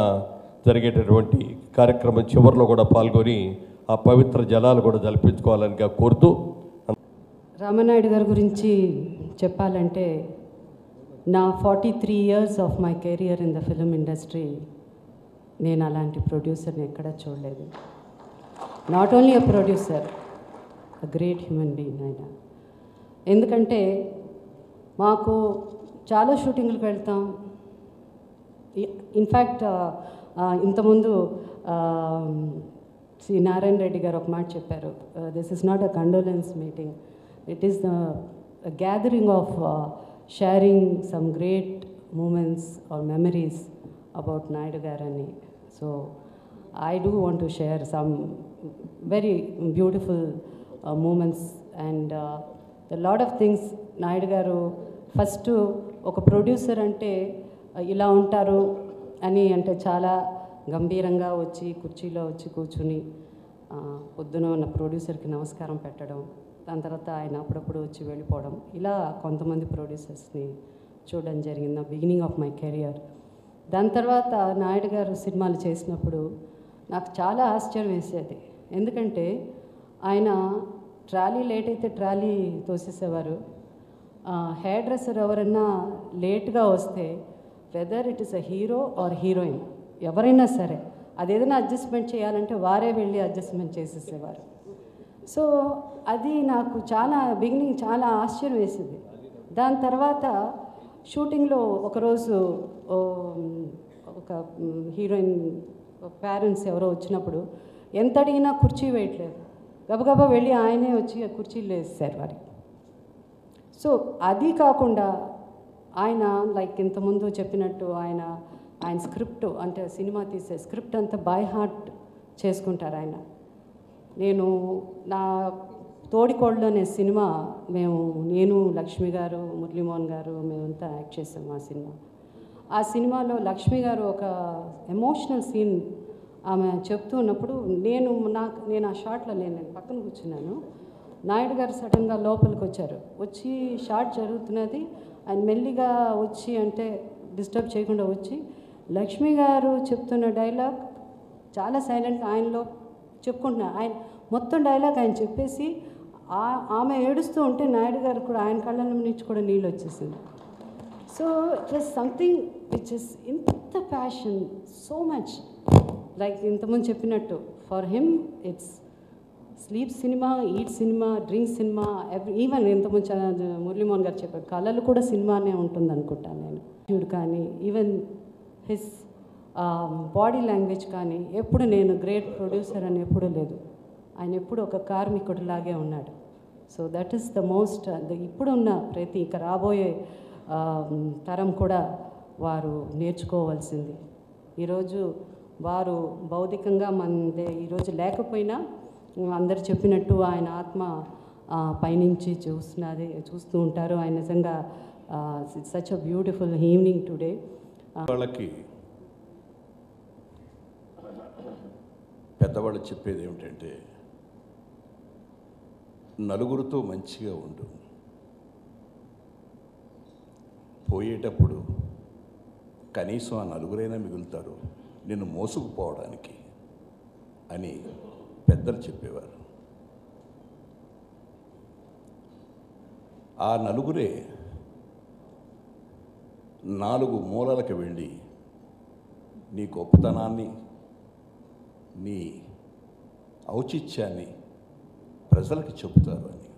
జరిగేటటువంటి కార్యక్రమం చివరిలో కూడా పాల్గొని ఆ పవిత్ర జలాలు కూడా జలిపించుకోవాలని కోరుతూ. రామానాయుడు గారి గురించి చెప్పాలంటే, నా 43 years of my career in the film industry నేను అలాంటి ప్రొడ్యూసర్ని ఎక్కడా చూడలేదు. Not only a producer, a great human being ఆయన. ఎందుకంటే మాకు చాలా షూటింగ్లకు వెళ్తాం. ఇన్ఫ్యాక్ట్ ఇంతకుముందు శ్రీ నారాయణ రెడ్డి గారు ఒక మాట చెప్పారు, this is not a condolence meeting, it is the gathering of sharing some great moments or memories about Naidu గారని. So I do want to share some very beautiful moments and the lot of things. Naidu garu first ఒక producer అంటే ఇలా ఉంటారు అని అంటే చాలా గంభీరంగా వచ్చి కుర్చీలో వచ్చి కూర్చుని పొద్దున ఉన్న ప్రొడ్యూసర్కి నమస్కారం పెట్టడం, దాని తర్వాత ఆయన అప్పుడప్పుడు వచ్చి వెళ్ళిపోవడం, ఇలా కొంతమంది ప్రొడ్యూసర్స్ని చూడడం జరిగింది నా బిగినింగ్ ఆఫ్ మై కెరియర్. దాని తర్వాత నాయుడు గారు సినిమాలు చేసినప్పుడు నాకు చాలా ఆశ్చర్యం వేసేది. ఎందుకంటే ఆయన ట్రాలీ లేట్ అయితే ట్రాలీ తోసేసేవారు. హెయిర్ డ్రెస్సర్ ఎవరైనా లేట్గా వస్తే, whether it is a hero or heroine ఎవరైనా సరే, అదేదైనా అడ్జస్ట్మెంట్ చేయాలంటే వారే వెళ్ళి అడ్జస్ట్మెంట్ చేసేసేవారు. సో అది నాకు చాలా బిగినింగ్ చాలా ఆశ్చర్యం వేసింది. దాని తర్వాత షూటింగ్లో ఒకరోజు ఒక హీరోయిన్ పేరెంట్స్ ఎవరో వచ్చినప్పుడు ఎంత అడిగినా కుర్చీ వేయట్లేదు, గబగబా వెళ్ళి ఆయనే వచ్చి ఆ కుర్చీలు వేసేసారు వారికి. సో అది కాకుండా ఆయన లైక్ ఇంతకుముందు చెప్పినట్టు ఆయన ఆయన స్క్రిప్ట్ అంటే సినిమా తీసే స్క్రిప్ట్ అంతా బై హార్ట్ చేసుకుంటారు ఆయన. నేను నా తోడికోళ్ళు అనే సినిమా నేను లక్ష్మి గారు, మురళీమోహన్ గారు మేమంతా యాక్ట్ చేసాము ఆ సినిమా. ఆ సినిమాలో లక్ష్మి గారు ఒక ఎమోషనల్ సీన్ ఆమె చెప్తూ ఉన్నప్పుడు నేను ఆ షాట్లో నేను పక్కన కూర్చున్నాను. నాయుడు గారు సడన్గా లోపలికి వచ్చి షాట్ జరుగుతున్నది, ఆయన మెల్లిగా వచ్చి అంటే డిస్టర్బ్ చేయకుండా వచ్చి లక్ష్మి గారు చెప్తున్న డైలాగ్ చాలా సైలెంట్గా ఆయనలో చెప్పుకుంటున్నారు. ఆయన మొత్తం డైలాగ్ ఆయన చెప్పేసి ఆమె ఏడుస్తూ ఉంటే నాయుడు గారు కూడా ఆయన కళ్ళ నుంచి కూడా నీళ్ళు వచ్చేసింది. So it was something which is ఇంత ప్యాషన్, సో మచ్ లైక్ ఇంతకుముందు చెప్పినట్టు for him it's sleep cinema, eat cinema, drink cinema, even ఇంతకుముందు మురళీమోహన్ గారు చెప్పారు కళలు కూడా సినిమానే ఉంటుంది అనుకుంటాను నేను. చూడు కానీ ఈవెన్ హిస్ బాడీ లాంగ్వేజ్ కానీ ఎప్పుడు నేను గ్రేట్ ప్రొడ్యూసర్ అని ఎప్పుడూ లేదు. ఆయన ఎప్పుడు ఒక కార్మికుడిలాగే ఉన్నాడు. So that is the most ఇప్పుడున్న ప్రతి ఇక రాబోయే తరం కూడా వారు నేర్చుకోవాల్సింది. ఈరోజు వారు భౌతికంగా మనదే ఈరోజు లేకపోయినా అందరు చెప్పినట్టు ఆయన ఆత్మ పైనుంచి చూస్తూ ఉంటారు. ఆయన నిజంగా such a beautiful evening today. వాళ్ళకి పెద్దవాళ్ళు చెప్పేది ఏమిటంటే నలుగురితో మంచిగా ఉండు, పోయేటప్పుడు కనీసం ఆ నలుగురైనా మిగులుతారు నిన్ను మోసుకుపోవడానికి అని పెద్దలు చెప్పేవారు. ఆ నలుగురే 4 మూలలకు వెళ్ళి నీ గొప్పతనాన్ని, నీ ఔచిత్యాన్ని ప్రజలకు చెబుతారు అని.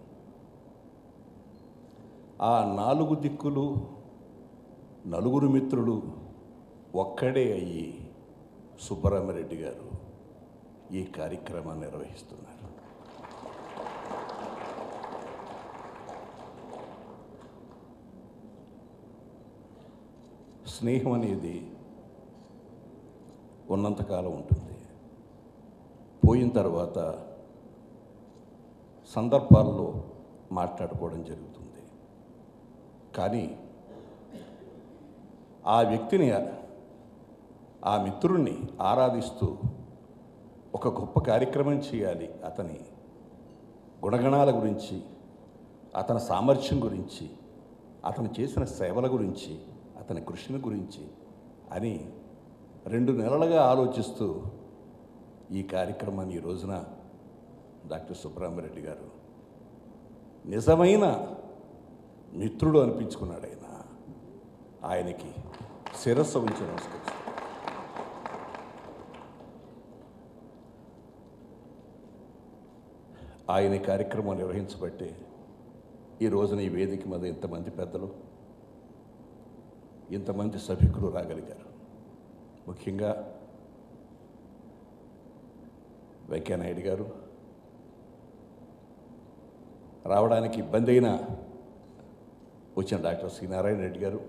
ఆ 4 దిక్కులు నలుగురు మిత్రులు ఒక్కడే అయ్యి సుబ్బరామిరెడ్డి గారు ఈ కార్యక్రమాన్ని నిర్వహిస్తున్నారు. స్నేహం అనేది ఉన్నంతకాలం ఉంటుంది, పోయిన తర్వాత సందర్భాల్లో మాట్లాడుకోవడం జరుగుతుంది. కానీ ఆ వ్యక్తిని, ఆ మిత్రుణ్ణి ఆరాధిస్తూ ఒక గొప్ప కార్యక్రమం చేయాలి, అతని గుణగణాల గురించి, అతని సామర్థ్యం గురించి, అతను చేసిన సేవల గురించి, అతని కృషిని గురించి అని 2 నెలలుగా ఆలోచిస్తూ ఈ కార్యక్రమాన్ని ఈ రోజున డాక్టర్ సుబ్బరామిరెడ్డి గారు నిజమైన మిత్రుడు అనిపించుకున్నాడు. ఆయనకి శిరస్సు ఉంచి నమస్కరిస్తాను. ఆయన కార్యక్రమం నిర్వహించబట్టే ఈ రోజున ఈ వేదిక మీద ఇంతమంది పెద్దలు, ఇంతమంది సభికులు రాగలిగారు. ముఖ్యంగా వెంకయ్యనాయుడు గారు రావడానికి ఇబ్బంది అయినా వచ్చిన డాక్టర్ సి నారాయణ రెడ్డి గారు,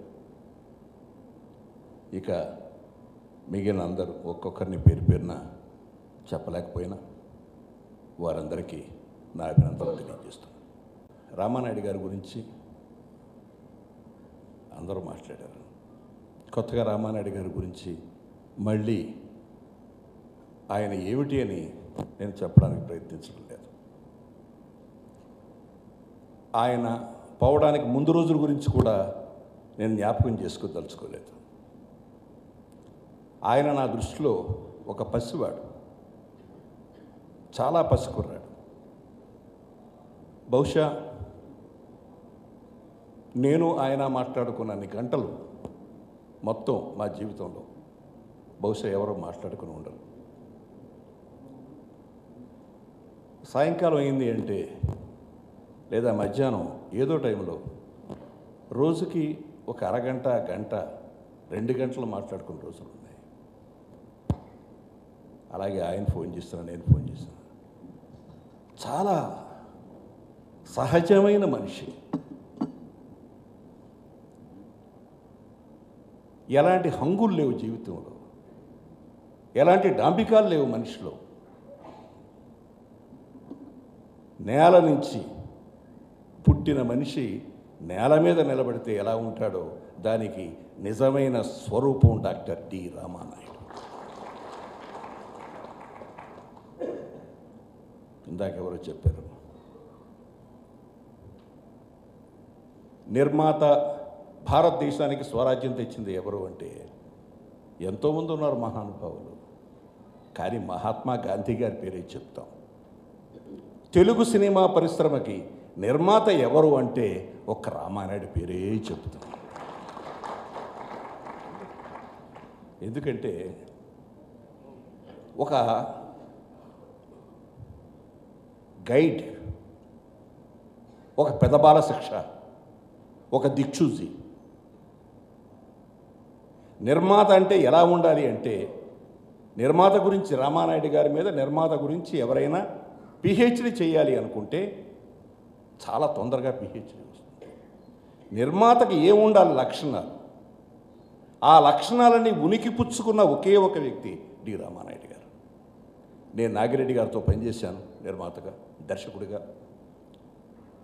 ఇక మిగిలిన అందరూ ఒక్కొక్కరిని పేరు పేరున చెప్పలేకపోయినా వారందరికీ నా అభినందనలు తెలియజేస్తున్నాను. రామానాయుడు గారి గురించి అందరూ మాట్లాడారు. కొత్తగా రామానాయుడు గారి గురించి మళ్ళీ ఆయన ఏమిటి అని నేను చెప్పడానికి ప్రయత్నించడం లేదు. ఆయన పోవడానికి ముందు రోజుల గురించి కూడా నేను జ్ఞాపకం చేసుకోదలుచుకోలేదు. ఆయన నా దృష్టిలో ఒక పసివాడు, చాలా పసికుర్రాడు. బహుశా నేను ఆయన మాట్లాడుకున్నన్ని గంటలు మొత్తం మా జీవితంలో బహుశా ఎవరో మాట్లాడుకుని ఉండరు. సాయంకాలం అయింది అంటే లేదా మధ్యాహ్నం ఏదో టైంలో రోజుకి ఒక అరగంట, గంట, 2 గంటలు మాట్లాడుకున్న రోజులు ఉన్నాయి. అలాగే ఆయన ఫోన్ చేస్తున్నాను, నేను ఫోన్ చేస్తున్నాను. చాలా సహజమైన మనిషి. ఎలాంటి హంగులు లేవు జీవితంలో, ఎలాంటి డాంబికాలు లేవు మనిషిలో. నేల నుంచి పుట్టిన మనిషి నేల మీద నిలబడితే ఎలా ఉంటాడో దానికి నిజమైన స్వరూపం డాక్టర్ డి రామానాయుడు. ఇందాకెవరో చెప్పారు, నిర్మాత భారతదేశానికి స్వరాజ్యం తెచ్చింది ఎవరు అంటే ఎంతోమంది ఉన్నారు మహానుభావులు, కానీ మహాత్మా గాంధీ గారి పేరే చెప్తాం. తెలుగు సినిమా పరిశ్రమకి నిర్మాత ఎవరు అంటే ఒక్క రామానాయుడు పేరే చెప్తాం. ఎందుకంటే ఒక గైడ్, ఒక పెదబాల శిక్ష, ఒక దిక్సూచి. నిర్మాత అంటే ఎలా ఉండాలి అంటే, నిర్మాత గురించి రామానాయుడు గారి మీద నిర్మాత గురించి ఎవరైనా పిహెచ్డి చేయాలి అనుకుంటే చాలా తొందరగా పిహెచ్డి వస్తుంది. నిర్మాతకి ఏముండాలి లక్షణాలు, ఆ లక్షణాలని ఉనికి పుచ్చుకున్న ఒకే ఒక వ్యక్తి డి రామానాయుడు గారు. నేను నాగిరెడ్డి గారితో పనిచేశాను నిర్మాతగా, దర్శకుడిగా.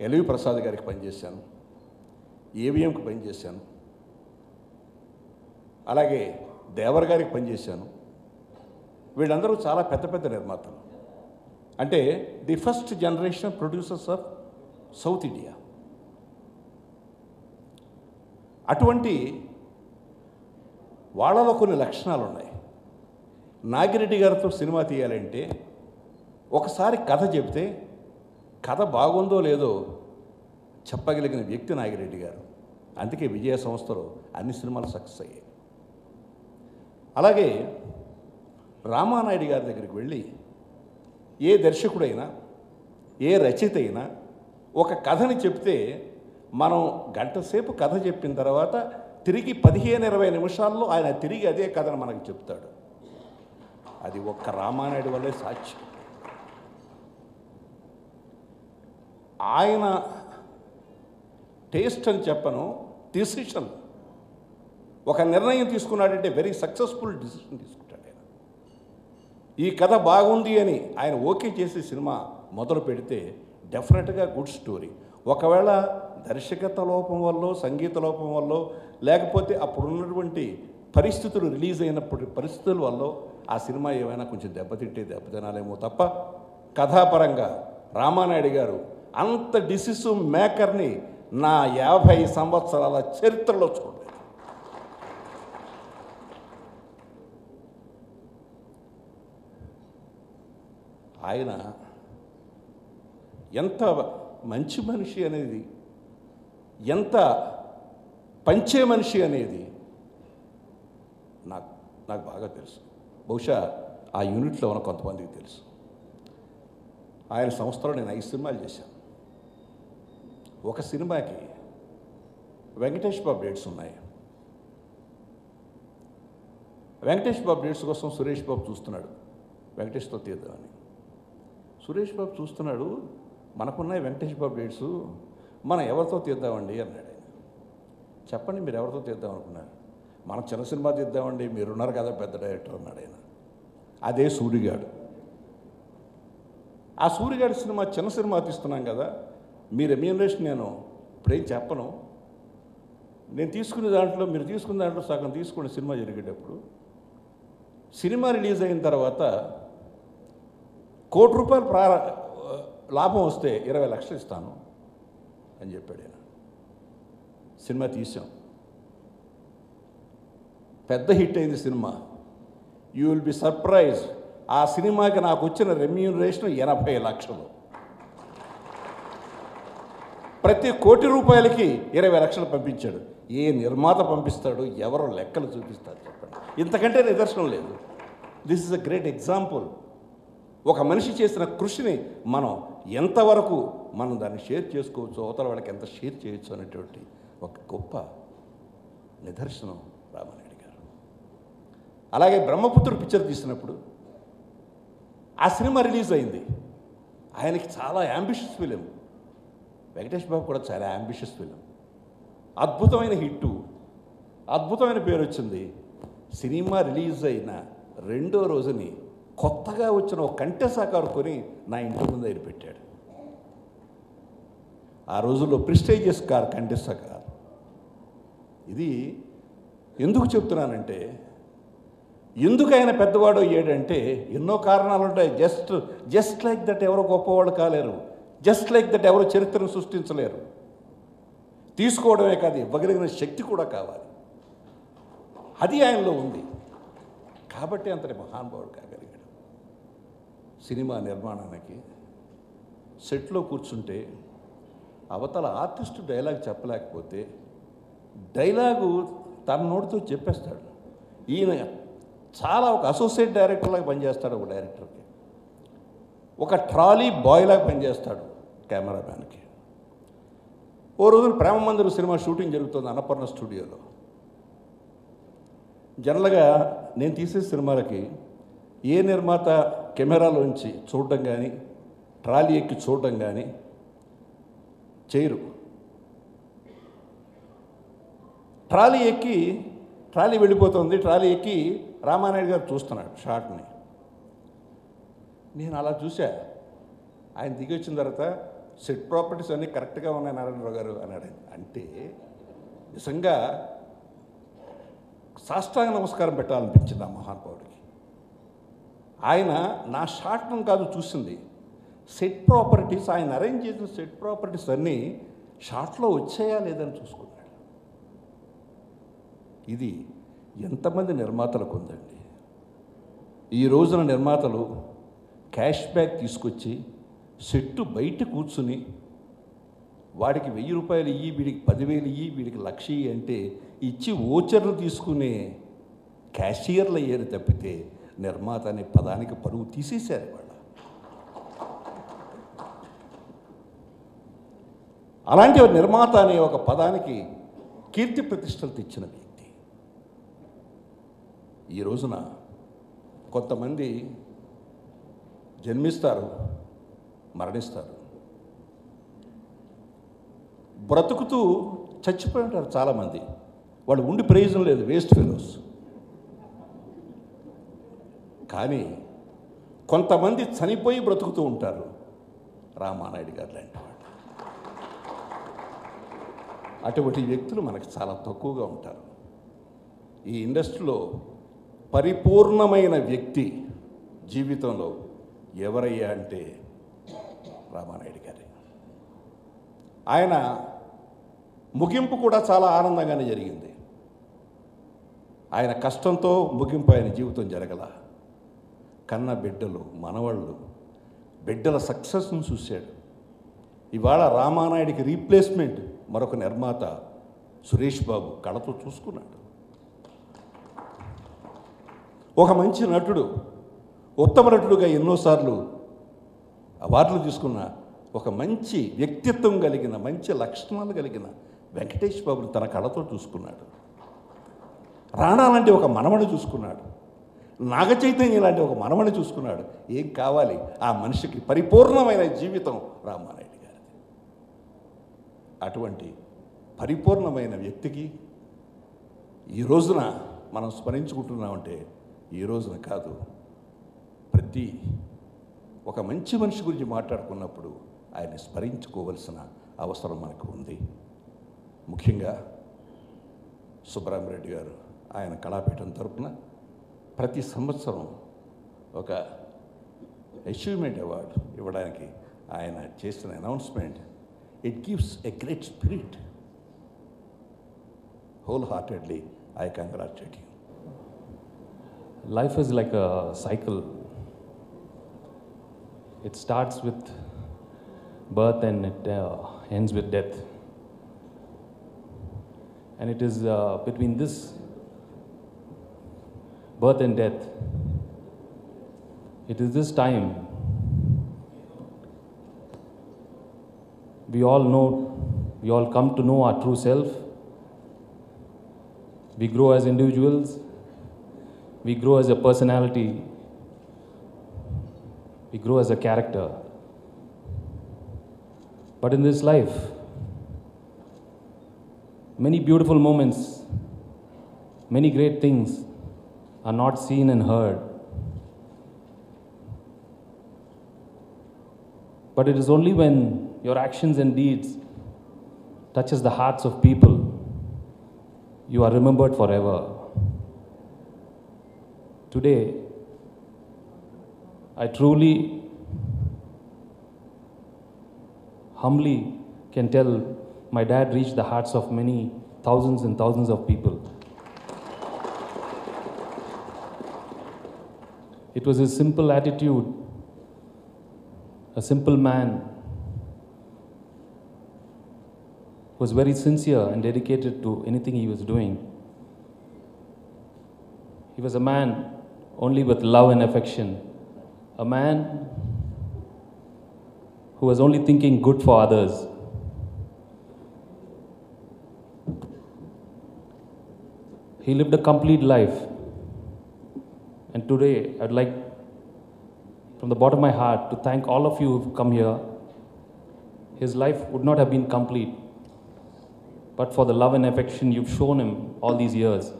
ఎల్వి ప్రసాద్ గారికి పనిచేశాను, ఏవిఎంకి పనిచేశాను, అలాగే దేవర్ గారికి పనిచేశాను. వీళ్ళందరూ చాలా పెద్ద పెద్ద నిర్మాతలు, అంటే the first generation producers of south India. అటువంటి వాళ్ళలో కొన్ని లక్షణాలు ఉన్నాయి. నాగిరెడ్డి గారితో సినిమా తీయాలంటే ఒకసారి కథ చెప్తే కథ బాగుందో లేదో చెప్పగలిగిన వ్యక్తి నాగిరెడ్డి గారు. అందుకే విజయ సంస్థలో అన్ని సినిమాలు సక్సెస్ అయ్యాయి. అలాగే రామానాయుడు గారి దగ్గరికి వెళ్ళి ఏ దర్శకుడైనా ఏ రచయిత అయినా ఒక కథని చెప్తే మనం గంట సేపు కథ చెప్పిన తర్వాత తిరిగి 15-20 నిమిషాల్లో ఆయన తిరిగి అదే కథను మనకు చెప్తాడు. అది ఒక్క రామానాయుడు వల్లే సాధ్యం. ఆయన టేస్ట్ అని చెప్పను, డిసిషన్, ఒక నిర్ణయం తీసుకున్నాడంటే వెరీ సక్సెస్ఫుల్ డిసిషన్ తీసుకుంటాడు ఆయన. ఈ కథ బాగుంది అని ఆయన ఓకే చేసి సినిమా మొదలు పెడితే డెఫినెట్గా గుడ్ స్టోరీ. ఒకవేళ దర్శకత్వ లోపం వల్ల, సంగీత లోపం వల్ల, లేకపోతే అప్పుడున్నటువంటి పరిస్థితులు, రిలీజ్ అయినప్పుడు పరిస్థితుల వల్ల ఆ సినిమా ఏమైనా కొంచెం దెబ్బతినాలేమో తప్ప కథాపరంగా రామానాయుడు గారు అంత డిసిసివ్ మేకర్ని నా 50 సంవత్సరాల చరిత్రలో చూడలేదు. ఆయన ఎంత మంచి మనిషి అనేది, ఎంత పంచే మనిషి అనేది నాకు బాగా తెలుసు. బహుశా ఆ యూనిట్లో ఉన్న కొంతమందికి తెలుసు. ఆయన సంస్థలో నేను 5 సినిమాలు చేశాను. ఒక సినిమాకి వెంకటేష్ బాబు డేట్స్ ఉన్నాయి. వెంకటేష్ బాబు డేట్స్ కోసం సురేష్ బాబు చూస్తున్నాడు, వెంకటేష్తో తీద్దామని. సురేష్ బాబు చూస్తున్నాడు, మనకున్నాయి వెంకటేష్ బాబు డేట్స్, మనం ఎవరితో తీద్దామండి అన్నాడు ఆయన. చెప్పండి మీరు ఎవరితో తీద్దాం అనుకున్నారు? మనం చిన్న సినిమా తీద్దామండి, మీరున్నారు కదా పెద్ద డైరెక్టర్ అన్నాడు ఆయన. అదే సూరిగాడు. ఆ సూరిగాడి సినిమా చిన్న సినిమా తీస్తున్నాం కదా, మీ రెమ్యూనరేషన్ నేను ఇప్పుడేం చెప్పను, నేను తీసుకునే దాంట్లో మీరు తీసుకున్న దాంట్లో సగం తీసుకోండి సినిమా జరిగేటప్పుడు. సినిమా రిలీజ్ అయిన తర్వాత ₹1 కోటి లాభం వస్తే 20 లక్షలు ఇస్తాను అని చెప్పాడు ఆయన. సినిమా తీసాం, పెద్ద హిట్ అయింది cinema. You will be surprise, ఆ సినిమాకి నాకు వచ్చిన రెమ్యూనరేషన్ 80 లక్షలు. ప్రతి ₹1 కోటి 20 లక్షలు పంపించాడు. ఏ నిర్మాత పంపిస్తాడు? ఎవరో లెక్కలు చూపిస్తారు చెప్పండి. ఇంతకంటే నిదర్శనం లేదు. This is a great example. ఒక మనిషి చేసిన కృషిని మనం ఎంతవరకు మనం దాన్ని షేర్ చేసుకోవచ్చు, అవతల వాళ్ళకి ఎంత షేర్ చేయొచ్చు అనేటువంటి ఒక గొప్ప నిదర్శనం రామానాయుడు గారు. అలాగే బ్రహ్మపుత్రుడు పిక్చర్ తీసినప్పుడు ఆ సినిమా రిలీజ్ అయింది. ఆయనకి చాలా యాంబిషియస్ ఫిలిం, వెంకటేష్ బాబు కూడా చాలా యాంబిషియస్ ఫిలిం, అద్భుతమైన హిట్టు. అద్భుతమైన పేరు వచ్చింది. సినిమా రిలీజ్ అయిన రెండో రోజుని కొత్తగా వచ్చిన ఒక కంటెసా కారు కొని నా ఇంటి ముందు ఆయన పెట్టాడు. ఆ రోజుల్లో ప్రెస్టీజియస్ కార్ కంటెసా కార్. ఇది ఎందుకు చెప్తున్నానంటే, ఎందుకు ఆయన పెద్దవాడు అయ్యాడంటే ఎన్నో కారణాలు ఉంటాయి. జస్ట్ లైక్ దట్ ఎవరో గొప్పవాళ్ళు కాలేరు. జస్ట్ లైక్ దట్ ఎవరు చరిత్రను సృష్టించలేరు. తీసుకోవడమే కాదు, ఇవ్వగలిగిన శక్తి కూడా కావాలి. అది ఆయనలో ఉంది. కాబట్టి అంతటి మహానుభావుడు కాగలిగాడు. సినిమా నిర్మాణానికి సెట్లో కూర్చుంటే అవతల ఆర్టిస్టు డైలాగ్ చెప్పలేకపోతే డైలాగు తన నోటితో చెప్పేస్తాడు. ఈయన చాలా ఒక అసోసియేట్ డైరెక్టర్లాగా పనిచేస్తాడు. ఒక డైరెక్టర్కి ఒక ట్రాలీ బాయ్లాగా పనిచేస్తాడు కెమెరామ్యాన్కి. ఓ రోజున ప్రేమ మందిరం సినిమా షూటింగ్ జరుగుతుంది అన్నపూర్ణ స్టూడియోలో. జనరల్గా నేను తీసే సినిమాలకి ఏ నిర్మాత కెమెరాలోంచి చూడడం కానీ ట్రాలీ ఎక్కి చూడడం కానీ చేయరు. ట్రాలీ వెళ్ళిపోతుంది. ట్రాలీ ఎక్కి రామానాయుడు గారు చూస్తున్నాడు షాట్ని. నేను అలా చూసా. ఆయన దిగి వచ్చిన తర్వాత సెట్ ప్రాపర్టీస్ అన్నీ కరెక్ట్గా ఉన్నాయి నారాయణరావు గారు అన్నాడు. అంటే నిజంగా సాష్టాంగ నమస్కారం పెట్టాలనిపించింది ఆ మహానుభావుడికి. ఆయన నా షాట్ను కాదు చూసింది, సెట్ ప్రాపర్టీస్, ఆయన అరేంజ్ చేసిన సెట్ ప్రాపర్టీస్ అన్నీ షాట్లో వచ్చాయా లేదని చూసుకున్నాడు. ఇది ఎంతమంది నిర్మాతలకు ఉందండి. ఈ రోజున నిర్మాతలు క్యాష్ బ్యాక్ తీసుకొచ్చి సెట్టు బయట కూర్చుని వాడికి 1000 రూపాయలు ఇయ్యి, వీడికి 10,000 ఇయ్యి, వీడికి 1,00,000 ఇయ్యి అంటే ఇచ్చి ఓచర్లు తీసుకునే క్యాషియర్లు అయ్యారు తప్పితే నిర్మాత అనే పదానికి పరువు తీసేశారు వాళ్ళ. అలాంటి నిర్మాత అనే ఒక పదానికి కీర్తి ప్రతిష్టలు తెచ్చిన వ్యక్తి. ఈ రోజున కొంతమంది జన్మిస్తారు, మరణిస్తారు, బ్రతుకుతూ చచ్చిపోయి ఉంటారు చాలామంది. వాళ్ళు ఉండి ప్రయోజనం లేదు, వేస్ట్ ఫెలోస్. కానీ కొంతమంది చనిపోయి బ్రతుకుతూ ఉంటారు. రామానాయుడు గారు లాంటి వాళ్ళు. అటువంటి వ్యక్తులు మనకు చాలా తక్కువగా ఉంటారు. ఈ ఇండస్ట్రీలో పరిపూర్ణమైన వ్యక్తి జీవితంలో ఎవరయ్యా అంటే రామానాయుడు గారే. ఆయన ముగింపు కూడా చాలా ఆనందంగానే జరిగింది. ఆయన కష్టంతో ముగింపు ఆయన జీవితం జరగల. కన్న బిడ్డలు, మనవాళ్ళు, బిడ్డల సక్సెస్ను చూశాడు. ఇవాళ రామానాయుడికి రీప్లేస్మెంట్ మరొక నిర్మాత సురేష్ బాబు కళతో చూసుకున్నాడు. ఒక మంచి నటుడు, ఉత్తమ నటుడుగా ఎన్నోసార్లు అవార్డులు తీసుకున్న ఒక మంచి వ్యక్తిత్వం కలిగిన, మంచి లక్షణాలు కలిగిన వెంకటేష్ బాబుని తన కళతో చూసుకున్నాడు. రాణా లాంటి ఒక మనవని చూసుకున్నాడు. నాగ చైతన్య లాంటి ఒక మనవని చూసుకున్నాడు. ఏం కావాలి ఆ మనిషికి? పరిపూర్ణమైన జీవితం రామానాయుడు గారిది. అటువంటి పరిపూర్ణమైన వ్యక్తికి ఈ రోజున మనం స్మరించుకుంటున్నామంటే ఈ రోజున కాదు, ప్రతి ఒక మంచి మనిషి గురించి మాట్లాడుకున్నప్పుడు ఆయన్ని స్మరించుకోవలసిన అవసరం మనకు ఉంది. ముఖ్యంగా సుబ్రహ్మరెడ్డి గారు ఆయన కళాపీఠం తరపున ప్రతి సంవత్సరం ఒక అచీవ్మెంట్ అవార్డు ఇవ్వడానికి ఆయన చేసిన announcement, it gives a great spirit. Whole heartedly I congratulate you. Life is like a cycle. It starts with birth and it ends with death. And it is between this birth and death, it is this time we all come to know our true self. We grow as individuals. We grow as a personality. We grow as a character. But in this life, many beautiful moments many great things are not seen and heard. But it is only when your actions and deeds touches the hearts of people, you are remembered forever. Today, I truly, humbly can tell my dad reached the hearts of many thousands and thousands of people. It was his simple attitude, a simple man, was very sincere and dedicated to anything he was doing. He was a man only with love and affection, a man who was only thinking good for others. He lived a complete life. And today, I'd like, from the bottom of my heart, to thank all of you who've come here. His life would not have been complete but for the love and affection you've shown him all these years.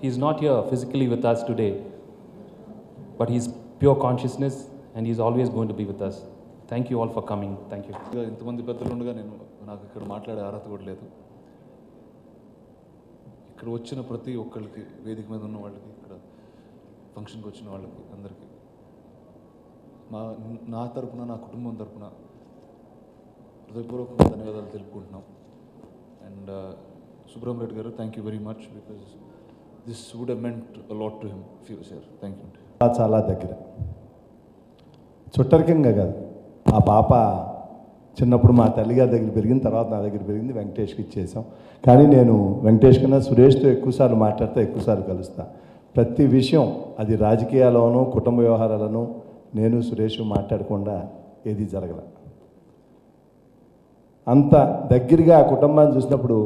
He's not here physically with us today, but he's pure consciousness and he's always going to be with us. Thank you all for coming. Thank you. ఇంతమంది పెద్దలు ఉండగా నాకు ఇక్కడ మాట్లాడే అర్హత కూడా లేదు. ఇక్కడ వచ్చిన ప్రతి ఒక్కరికి, వేదిక మీద ఉన్న వాళ్ళకి, ఇక్కడ ఫంక్షన్కి వచ్చిన వాళ్ళకి అందరికీ నా తరపున, నా కుటుంబం తరపున హృదయపూర్వకంగా ధన్యవాదాలు తెలుపుకుంటున్నాం. And Subrahma Reddy garu, thank you very much, because this would have meant a lot to him if you was here. Thank you. చాలా దగ్గర, చుట్టరికంగా కాదు. ఆ పాప చిన్నప్పుడు మా తల్లిగారి దగ్గర పెరిగింది, తర్వాత నా దగ్గర పెరిగింది, వెంకటేష్కి ఇచ్చేసాం. కానీ నేను వెంకటేష్ కన్నా సురేష్తో ఎక్కువసార్లు మాట్లాడితే ఎక్కువసార్లు కలుస్తా. ప్రతి విషయం, అది రాజకీయాల్లోనూ కుటుంబ వ్యవహారాలను నేను సురేష్ మాట్లాడకుండా ఏది జరగల. అంత దగ్గరగా ఆ కుటుంబాన్ని చూసినప్పుడు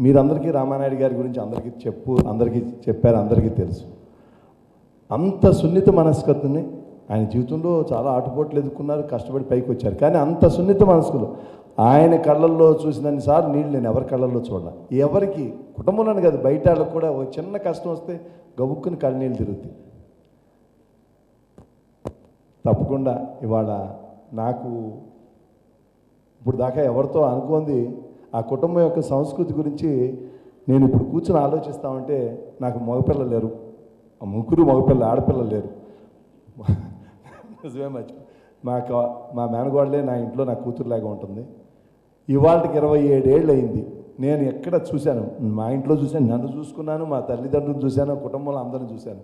మీరందరికీ రామానాయుడు గారి గురించి అందరికీ చెప్పారు, అందరికీ తెలుసు. అంత సున్నిత మనస్కత్తుని ఆయన జీవితంలో చాలా ఆటుపోట్లు ఎదుర్కొన్నారు, కష్టపడి పైకి వచ్చారు. కానీ అంత సున్నిత మనస్కులు ఆయన కళ్ళల్లో చూసినన్నిసార్లు నీళ్ళు నేను ఎవరి కళ్ళల్లో చూడాలి. ఎవరికి కుటుంబంలోనే కాదు, బయట వాళ్ళకు కూడా ఒక చిన్న కష్టం వస్తే గబుక్కుని కళ్ళ నీళ్ళు తిరుగుతాయి. తప్పకుండా ఇవాళ నాకు ఇప్పుడు దాకా ఎవరితో అనుకోంది ఆ కుటుంబం యొక్క సంస్కృతి గురించి నేను ఇప్పుడు కూర్చొని ఆలోచిస్తామంటే, నాకు మగపిల్లలు లేరు, ముగ్గురు మగపిల్లలు, ఆడపిల్లలు లేరు. నిజమే మర్చి మా మేనగోడలే నా ఇంట్లో నా కూతురులాగా ఉంటుంది. ఇవాళకి 27 ఏళ్ళు అయింది. నేను ఎక్కడ చూశాను, మా ఇంట్లో చూశాను, నన్ను చూసుకున్నాను, మా తల్లిదండ్రులు చూశాను, కుటుంబంలో అందరిని చూశాను.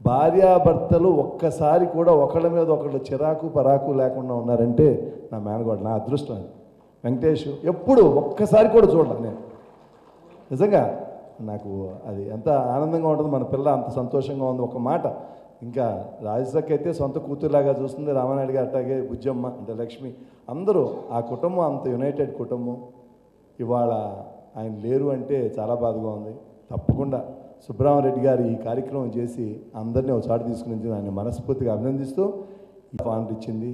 భార్యాభర్తలు ఒక్కసారి కూడా ఒకళ్ళ మీద ఒకళ్ళు చిరాకు పరాకు లేకుండా ఉన్నారంటే నా మేనగోడ, నా అదృష్టం. అది వెంకటేష్ ఎప్పుడు ఒక్కసారి కూడా చూడాలి నేను. నిజంగా నాకు అది ఎంత ఆనందంగా ఉంటుంది, మన పిల్ల అంత సంతోషంగా ఉంది. ఒక మాట, ఇంకా రాజశేఖర్ అయితే సొంత కూతురులాగా చూస్తుంది, రామానాయుడు గారు అట్లాగే, బుజ్జమ్మ అంటే లక్ష్మి, అందరూ ఆ కుటుంబం అంత యునైటెడ్ కుటుంబం. ఇవాళ ఆయన లేరు అంటే చాలా బాధగా ఉంది. తప్పకుండా సుబ్రహ్మరెడ్డి గారు ఈ కార్యక్రమం చేసి అందరినీ ఒక చాటు తీసుకుని ఆయన మనస్ఫూర్తిగా అభినందిస్తూ ఈ ఫాంట్ ఇచ్చింది.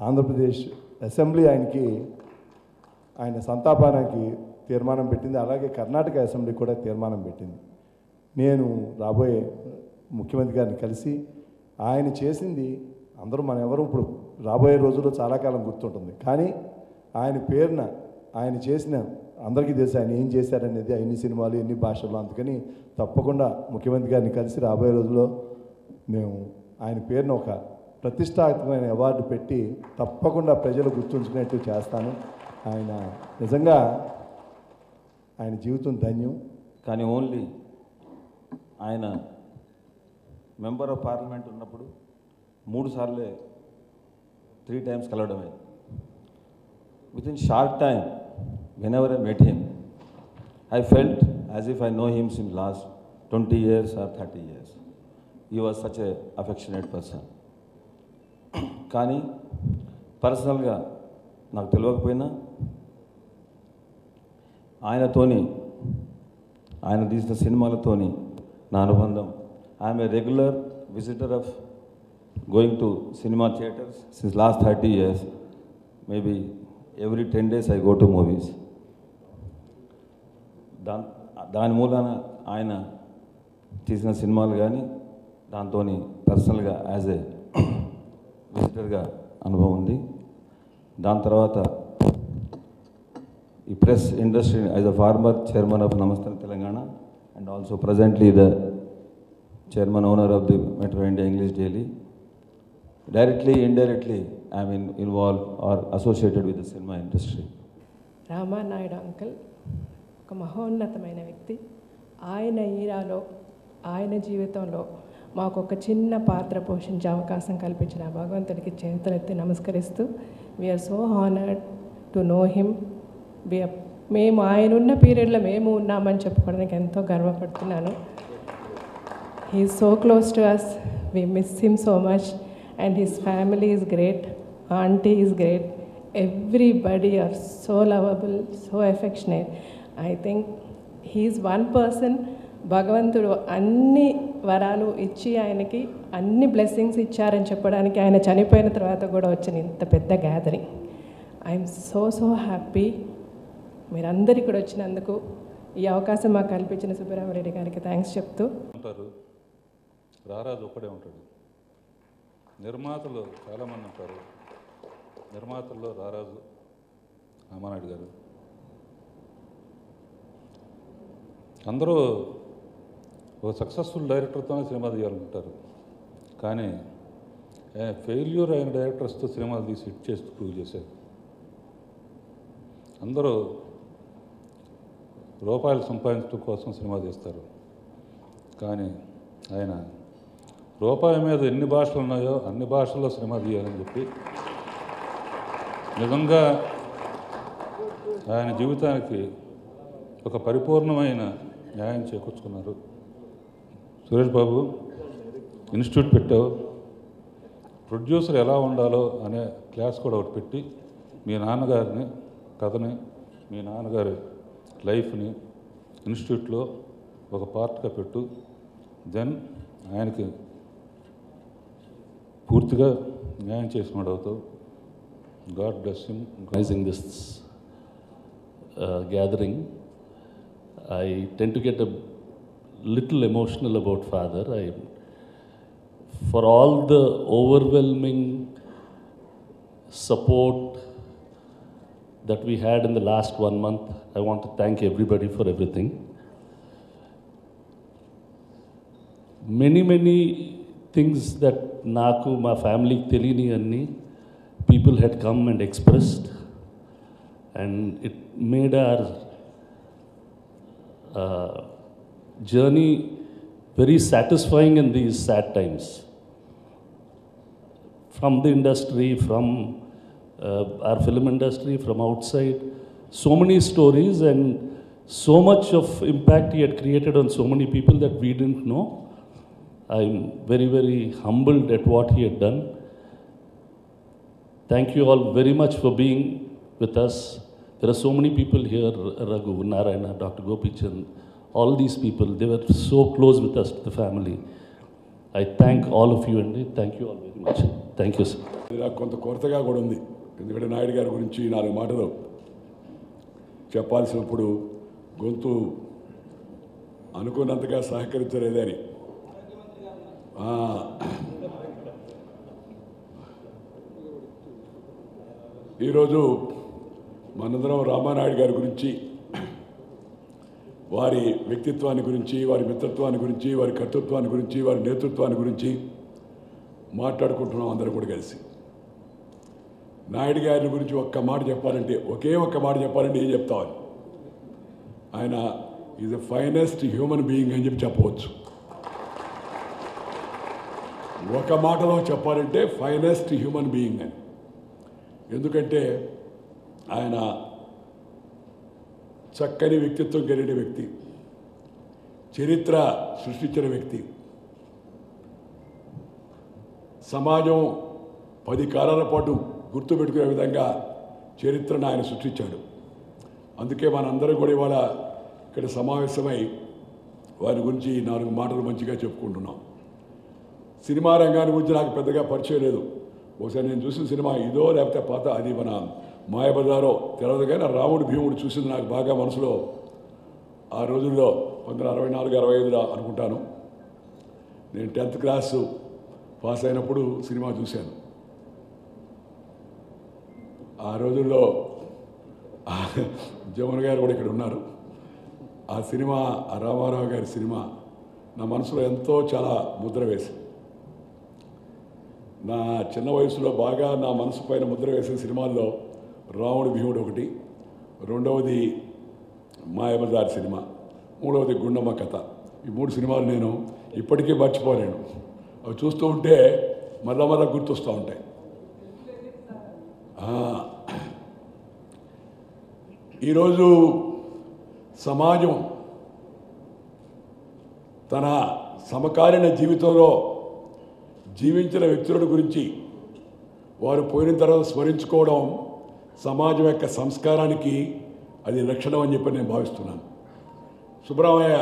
ఆంధ్రప్రదేశ్ అసెంబ్లీ ఆయన సంతాపానికి తీర్మానం పెట్టింది, అలాగే కర్ణాటక అసెంబ్లీ కూడా తీర్మానం పెట్టింది. నేను రాబోయే ముఖ్యమంత్రి గారిని కలిసి ఆయన చేసింది అందరూ మనం ఎవరు ఇప్పుడు రాబోయే రోజుల్లో చాలా కాలం గుర్తుంటుంది. కానీ ఆయన పేరున ఆయన చేసిన అందరికీ తెలుసు ఆయన ఏం చేశారనేది, ఎన్ని సినిమాలు, ఎన్ని భాషల్లో. అందుకని తప్పకుండా ముఖ్యమంత్రి గారిని కలిసి రాబోయే రోజుల్లో మేము ఆయన పేరున ఒక ప్రతిష్టాత్మకమైన అవార్డు పెట్టి తప్పకుండా ప్రజలు గుర్తుంచుకునేట్టు చేస్తాను. ఆయన నిజంగా ఆయన జీవితం ధన్యం. కానీ ఓన్లీ ఆయన మెంబర్ ఆఫ్ పార్లమెంట్ ఉన్నప్పుడు 3 సార్లే 3 times కలవడమే. Within short time, whenever I met him, I felt as if I know him since last 20 years or 30 years. He was such a affectionate person. కానీ పర్సనల్గా నాకు తెలియకపోయినా ఆయన తీసిన సినిమాలతోని నా అనుబంధం. I'm a regular visitor of going to cinema theatres since last 30 years. Maybe every 10 days I go to movies. దాని మూలాన ఆయన చేసిన సినిమాలు కానీ దాంతో పర్సనల్గా యాజ్ ఏ విజిటర్గా అనుభవం ఉంది. దాని తర్వాత ఈ press industry as a former chairman of Namaste Telangana and also presently the chairman owner of the metro India English daily. Directly, indirectly, I mean, involved or associated with the cinema industry. Ramanaidu uncle ఒక మహోన్నతమైన వ్యక్తి. ఆయన ఈరాలో ఆయన జీవితంలో మాకు ఒక చిన్న పాత్ర పోషించే అవకాశం కల్పించిన భగవంతుడికి చేతులెత్తి నమస్కరిస్తూ we are so honoured to know him. మేము ఆయన ఉన్న పీరియడ్లో మేము ఉన్నామని చెప్పుకోవడానికి ఎంతో గర్వపడుతున్నాను. He is so close to us. We miss him so much. And his family is great, auntie is great, everybody are so lovable, so affectionate. I think he is one person, భగవంతుడు అన్ని వరాలు ఇచ్చి ఆయనకి అన్ని blessings ఇచ్చారని చెప్పడానికి ఆయన చనిపోయిన తర్వాత కూడా వచ్చిన ఇంత పెద్ద గ్యాదరింగ్. ఐఎమ్ సో హ్యాపీ మీరందరికీ కూడా వచ్చినందుకు. ఈ అవకాశం మాకు కల్పించిన సుబ్బరామరెడ్డి గారికి థ్యాంక్స్ చెప్తూ. రారాజు ఒక్కడే ఉంటాడు. నిర్మాతలు చాలామంది ఉంటారు. నిర్మాతల్లో రారాజు రామానాయుడు గారు. అందరూ ఒక సక్సెస్ఫుల్ డైరెక్టర్తోనే సినిమా తీయాలనుకుంటారు, కానీ ఫెయిల్యూర్ అయిన డైరెక్టర్స్తో సినిమాలు తీసి హిట్ చేస్తూ ప్రూవ్ చేశారు. అందరూ రూపాయలు సంపాదించడం కోసం సినిమా తీస్తారు, కానీ ఆయన రూపాయి మీద ఎన్ని భాషలు ఉన్నాయో అన్ని భాషల్లో సినిమా తీయాలని చెప్పి నిజంగా ఆయన జీవితానికి ఒక పరిపూర్ణమైన న్యాయం చేకూర్చుకున్నారు. సురేష్ బాబు ఇన్స్టిట్యూట్ పెట్టావు, ప్రొడ్యూసర్ ఎలా ఉండాలో అనే క్లాస్ కూడా ఒకటి పెట్టి మీ నాన్నగారిని కథని మీ నాన్నగారి లైఫ్ని ఇన్స్టిట్యూట్లో ఒక పార్ట్గా పెట్టు. దెన్ ఆయనకి పూర్తిగా న్యాయం చేసినాడు అవుతావు. God bless him. Organizing this gathering, I tend to get a little emotional about father. For all the overwhelming support that we had in the last 1 month, I want to thank everybody for everything. Many things that నాకు మా ఫ్యామిలీకి తెలియని అన్ని people had come and expressed, and it made our journey very satisfying in these sad times. From the industry, from our film industry, from outside, so many stories and so much of impact he had created on so many people that we didn't know. I'm very humbled at what he had done. Thank you all very much for being with us. There are so many people here, Raghu, Narayana, Dr. Gopichand, all these people, they were so close with us, to the family. I thank all of you and thank you all very much. Thank you, sir. కొంత కొరతగా కూడా ఉంది, ఎందుకంటే నాయుడు గారి గురించి 4 మాటలు చెప్పాల్సినప్పుడు గొంతు అనుకున్నంతగా సహకరించలేదని. ఈరోజు మనందరం రామానాయుడు గారి గురించి, వారి వ్యక్తిత్వాన్ని గురించి, వారి మిత్రత్వాన్ని గురించి, వారి కర్తృత్వాన్ని గురించి, వారి నేతృత్వాన్ని గురించి మాట్లాడుకుంటున్నాం అందరూ కూడా కలిసి. నాయుడు గారి గురించి ఒక్క మాట చెప్పాలంటే, ఒకే ఒక్క మాట చెప్పాలంటే ఏం చెప్తామని, ఆయన is the finest human being అని చెప్పవచ్చు. ఒక మాటలో చెప్పాలంటే ఫైనెస్ట్ హ్యూమన్ బీయింగ్ అని. ఎందుకంటే ఆయన చక్కని వ్యక్తిత్వం కలిగిన వ్యక్తి, చరిత్ర సృష్టించిన వ్యక్తి, సమాజం 10 కాలాల పాటు గుర్తుపెట్టుకునే విధంగా చరిత్రను ఆయన సృష్టించాడు. అందుకే మనందరం కూడా ఇవాళ ఇక్కడ సమావేశమై వారి గురించి 4 మాటలు మంచిగా చెప్పుకుంటున్నాం. సినిమా రంగాన్ని గురించి నాకు పెద్దగా పరిచయం లేదు. ఒకసారి నేను చూసిన సినిమా ఇదో లేకపోతే పాత, అది మన మాయబజారో తెలియదు, కానీ రాముడు భీముడు చూసింది నాకు బాగా మనసులో ఆ రోజుల్లో 1964-65 అనుకుంటాను. నేను 10th క్లాసు పాస్ అయినప్పుడు సినిమా చూశాను. ఆ రోజుల్లో జమున గారు కూడా ఇక్కడ ఉన్నారు. ఆ సినిమా, ఆ రామారావు గారి సినిమా నా మనసులో ఎంతో చాలా ముద్ర వేసింది. నా చిన్న వయసులో బాగా నా మనసు పైన ముద్ర వేసిన సినిమాల్లో రాముడు భీముడు ఒకటి, రెండవది మాయాబజార్ సినిమా, మూడవది గుండమ్మ కథ. ఈ 3 సినిమాలు నేను ఇప్పటికీ మర్చిపోలేను. అవి చూస్తూ ఉంటే మళ్ళా గుర్తొస్తూ ఉంటాయి. ఈరోజు సమాజం తన సమకాలీన జీవితంలో జీవించిన వ్యక్తుల గురించి వారు పోయిన తర్వాత స్మరించుకోవడం సమాజం యొక్క సంస్కారానికి అది లక్షణం అని చెప్పి నేను భావిస్తున్నాను. సుబ్రహ్మణ్య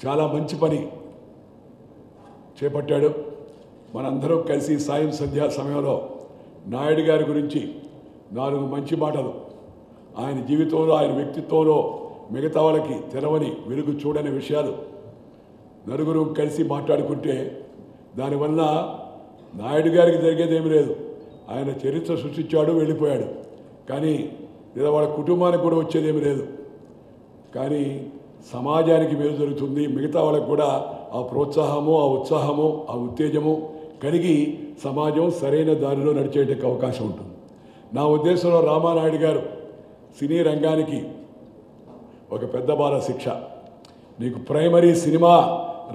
చాలా మంచి పని చేపట్టాడు. మనందరం కలిసి సాయం సంధ్యా సమయంలో నాయుడు గారి గురించి 4 మంచి మాటలు, ఆయన జీవితంలో, ఆయన వ్యక్తిత్వంలో మిగతా వాళ్ళకి తెరవని, వెలుగు చూడని విషయాలు నలుగురు కలిసి మాట్లాడుకుంటే దానివల్ల నాయుడు గారికి జరిగేదేమీ లేదు. ఆయన చరిత్ర సృష్టించాడు, వెళ్ళిపోయాడు. కానీ లేదా వాళ్ళ కుటుంబానికి కూడా వచ్చేదేమీ లేదు. కానీ సమాజానికి మేలు జరుగుతుంది. మిగతా వాళ్ళకు కూడా ఆ ప్రోత్సాహము, ఆ ఉత్సాహము, ఆ ఉత్తేజము కలిగి సమాజం సరైన దారిలో నడిచేటకు అవకాశం ఉంటుంది. నా ఉద్దేశంలో రామానాయుడు గారు సినీ రంగానికి ఒక పెద్ద బాల శిక్ష. నీకు ప్రైమరీ సినిమా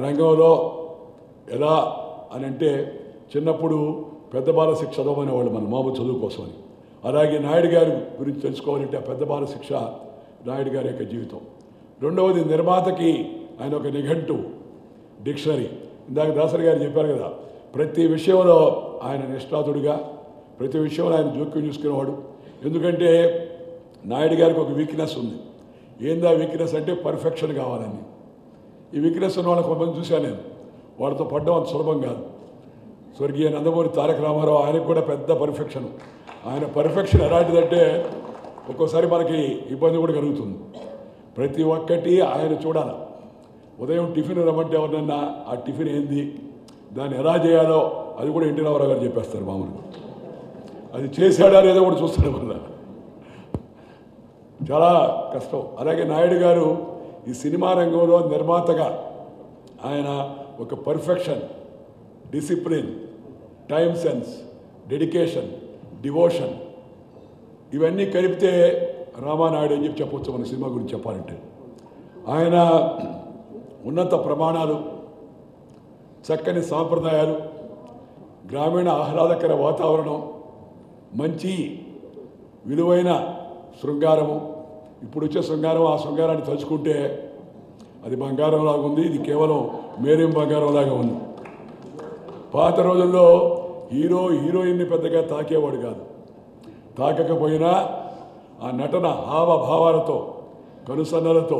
రంగంలో ఎలా అని అంటే చిన్నప్పుడు పెద్ద బాల శిక్ష చదవమనేవాళ్ళు మన మామూలు చదువు కోసమని. అలాగే నాయుడు గారి గురించి తెలుసుకోవాలంటే ఆ పెద్ద బాల శిక్ష నాయుడు గారి యొక్క జీవితం. రెండవది నిర్మాతకి ఆయన ఒక నిఘంటు, డిక్షనరీ. ఇందాక దాసరి గారు చెప్పారు కదా, ప్రతి విషయంలో ఆయన నిష్ఠాతుడిగా, ప్రతి విషయంలో ఆయన జోక్యం చూసుకునేవాడు. ఎందుకంటే నాయుడు గారికి ఒక వీక్నెస్ ఉంది. ఏందా వీక్నెస్ అంటే పర్ఫెక్షన్ కావాలని. ఈ వీక్నెస్ ఉన్న వాళ్ళని కొంతమంది చూశాను నేను. వాళ్ళతో పడ్డం అంత సులభం కాదు. స్వర్గీయ నందమూరి తారక రామారావు, ఆయనకు కూడా పెద్ద పర్ఫెక్షన్. ఆయన పర్ఫెక్షన్ ఎలాంటిదంటే ఒక్కోసారి మనకి ఇబ్బంది కూడా కలుగుతుంది. ప్రతి ఒక్కటి ఆయన చూడాలి. ఉదయం టిఫిన్ రమ్మంటే ఎవరినన్నా ఆ టిఫిన్ ఏంది, దాన్ని ఎలా చేయాలో అది కూడా ఎన్టీ రామారావు గారు చెప్పేస్తారు మామూలుగా. అది చేశాడా లేదో కూడా చూస్తాడు వల్ల చాలా కష్టం. అలాగే నాయుడు గారు ఈ సినిమా రంగంలో నిర్మాతగా ఆయన ఒక perfection, discipline, time sense, dedication, devotion ఇవన్నీ కలిపితే రామానాయుడు అని చెప్పి చెప్పవచ్చు మన సినిమా గురించి చెప్పాలంటే. ఆయన ఉన్నత ప్రమాణాలు, చక్కని సాంప్రదాయాలు, గ్రామీణ ఆహ్లాదకర వాతావరణం, మంచి విలువైన శృంగారము. ఇప్పుడు వచ్చే శృంగారం, ఆ శృంగారాన్ని తలుచుకుంటే అది బంగారంలాగా ఉంది. ఇది కేవలం మేరేం బంగారంలాగా ఉంది. పాత రోజుల్లో హీరోయిన్ని పెద్దగా తాకేవాడు కాదు. తాకకపోయినా ఆ నటన హావభావాలతో, కనుసన్నలతో,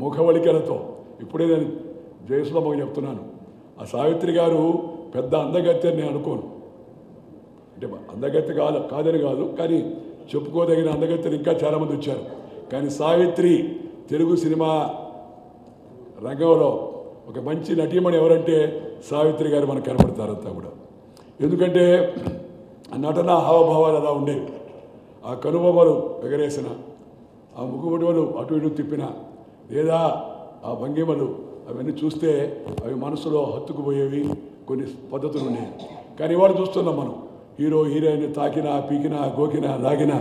ముఖవళికలతో. ఇప్పుడే నేను జయసులమ్మకు చెప్తున్నాను, ఆ సావిత్రి గారు పెద్ద అందగత్తె అని నేను అనుకోను. అంటే అందగత్తె కాదని కాదు, కానీ చెప్పుకోదగిన అందగత్తెలు ఇంకా చాలామంది వచ్చారు. కానీ సావిత్రి తెలుగు సినిమా రంగంలో ఒక మంచి నటీమణి ఎవరంటే సావిత్రి గారు మనకు కనబడతారంతా కూడా. ఎందుకంటే ఆ నటన హావభావాలు అలా ఉండేవి. ఆ కనుబొమ్మలు ఎగరేసిన, ఆ ముక్కుబొడువలు అటు ఇటు తిప్పిన, లేదా ఆ భంగిమలు అవన్నీ చూస్తే అవి మనసులో హత్తుకుపోయేవి. కొన్ని పద్ధతులు ఉండేవి. కానీ ఇవాళ చూస్తున్నాం మనం, హీరో హీరోయిన్ తాకినా, పీకినా, గోకినా, లాగినా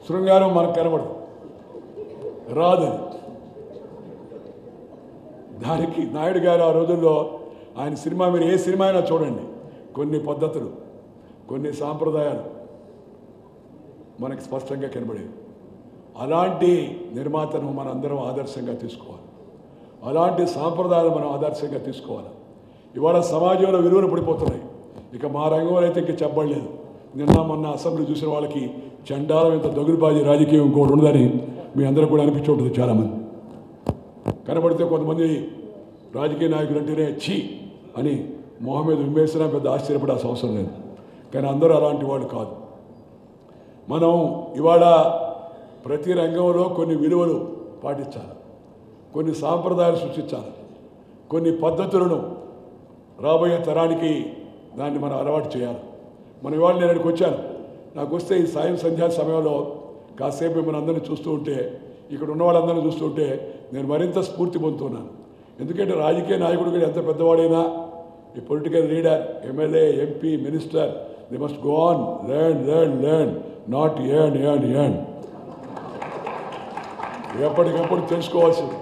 శృంగారం మనకు కనబడదు, రాదు. దానికి నాయుడు గారు ఆ రోజుల్లో ఆయన సినిమా, మీరు ఏ సినిమా అయినా చూడండి, కొన్ని పద్ధతులు, కొన్ని సాంప్రదాయాలు మనకి స్పష్టంగా కనబడేవి. అలాంటి నిర్మాతను మనం అందరం ఆదర్శంగా తీసుకోవాలి. అలాంటి సాంప్రదాయాలు మనం ఆదర్శంగా తీసుకోవాలి. ఇవాళ సమాజంలో విలువలు పడిపోతున్నాయి. ఇక మా రంగంలో అయితే ఇంకా చెప్పలేదు. నిన్న మొన్న అసెంబ్లీ చూసిన వాళ్ళకి చండాలం, ఇంత దగులుబాజీ రాజకీయం ఇంకోటి ఉండదని మీ అందరూ కూడా అనిపించి ఉంటుంది. చాలామంది కనబడితే కొంతమంది రాజకీయ నాయకులు అంటేనే ఛీ అని మొహం మీద విమేసినా పెద్ద ఆశ్చర్యపడాల్సిన అవసరం లేదు. కానీ అందరూ అలాంటి వాళ్ళు కాదు. మనం ఇవాళ ప్రతి రంగంలో కొన్ని విలువలు పాటించాలి, కొన్ని సాంప్రదాయాలు సృష్టించాలి, కొన్ని పద్ధతులను రాబోయే తరానికి దాన్ని మనం అలవాటు చేయాలి. మనం ఇవాళ నేను ఇక్కడికి వచ్చాను, నాకు వస్తే ఈ సాయం సంధ్యా సమయంలో కాసేపు మిమ్మల్ని అందరినీ చూస్తూ ఉంటే, ఇక్కడ ఉన్న వాళ్ళందరినీ చూస్తూ ఉంటే నేను మరింత స్ఫూర్తి పొందుతున్నాను. ఎందుకంటే రాజకీయ నాయకుడు కూడా ఎంత పెద్దవాడైనా, ఈ political leader, MLA, MP, minister, they must go on, learn, not earn. ఎప్పటికప్పుడు తెలుసుకోవాల్సింది.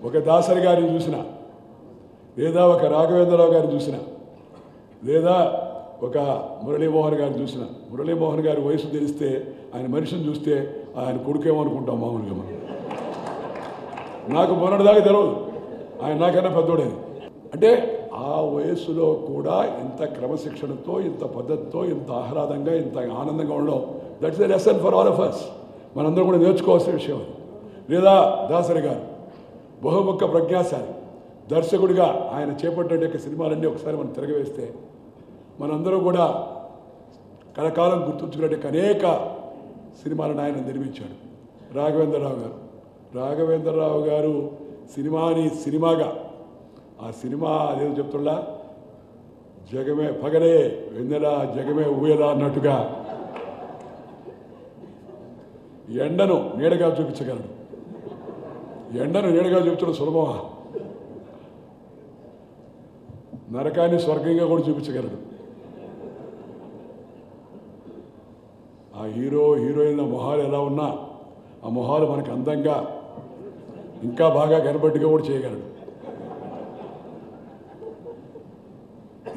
ఒక దాసరి గారిని చూసిన, లేదా ఒక రాఘవేంద్రరావు గారిని చూసిన, లేదా ఒక మురళీమోహన్ గారిని చూసిన. మురళీమోహన్ గారి వయసు తెలిస్తే ఆయన మనిషిని చూస్తే ఆయన కొడుకేమనుకుంటాం మామూలుగా మనం. నాకు మొన్నటిదాకా తెలియదు ఆయన నాకన్నా పెద్దోడని. అంటే ఆ వయస్సులో కూడా ఇంత క్రమశిక్షణతో, ఇంత పద్ధతితో, ఇంత ఆహ్లాదంగా, ఇంత ఆనందంగా ఉండడం, that's the lesson for all of us. మనందరం కూడా నేర్చుకోవాల్సిన విషయం అది. లేదా దాసరి గారు బహుముఖ ప్రజ్ఞాశాలి దర్శకుడిగా ఆయన చేపట్టే సినిమాలన్నీ ఒకసారి మనం తిరగవేస్తే మనందరూ కూడా కలకాలం గుర్తుంచుకునే అనేక సినిమాలను ఆయన నిర్మించాడు. రాఘవేంద్రరావు గారు సినిమాని సినిమాగా, ఆ సినిమా అదేదో చెప్తున్నా, జగమే పగలే వెన్నెలా జగమే ఊయలా అన్నట్టుగా ఎండను నీడగా చూపించగలడు. ఎండను నీడగా చూపించడం సులభమా? నరకాన్ని స్వర్గంగా కూడా చూపించగలడు. ఆ హీరోయిన్ల మొహాలు ఎలా ఉన్నా ఆ మొహాలు మనకు అందంగా ఇంకా బాగా కనబట్టుగా కూడా చేయగలడు.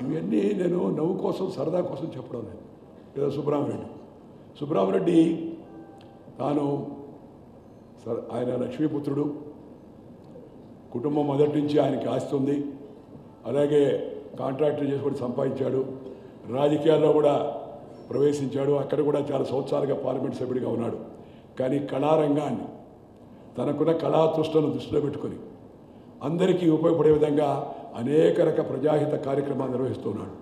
ఇవన్నీ నేను నవ్వు కోసం, సరదా కోసం చెప్పడం లేదు. లేదా సుబ్రహ్మరెడ్డి తాను ఆయన లక్ష్మీపుత్రుడు, కుటుంబం మొదటి నుంచి ఆయనకి ఆస్తి ఉంది. అలాగే కాంట్రాక్టర్ చేసి కూడా సంపాదించాడు. రాజకీయాల్లో కూడా ప్రవేశించాడు. అక్కడ కూడా చాలా సంవత్సరాలుగా పార్లమెంట్ సభ్యుడిగా ఉన్నాడు. కానీ కళారంగాన్ని, తనకున్న కళాతృష్టను దృష్టిలో పెట్టుకొని అందరికీ ఉపయోగపడే విధంగా అనేక రకాల ప్రజాహిత కార్యక్రమాలు నిర్వహిస్తున్నాడు.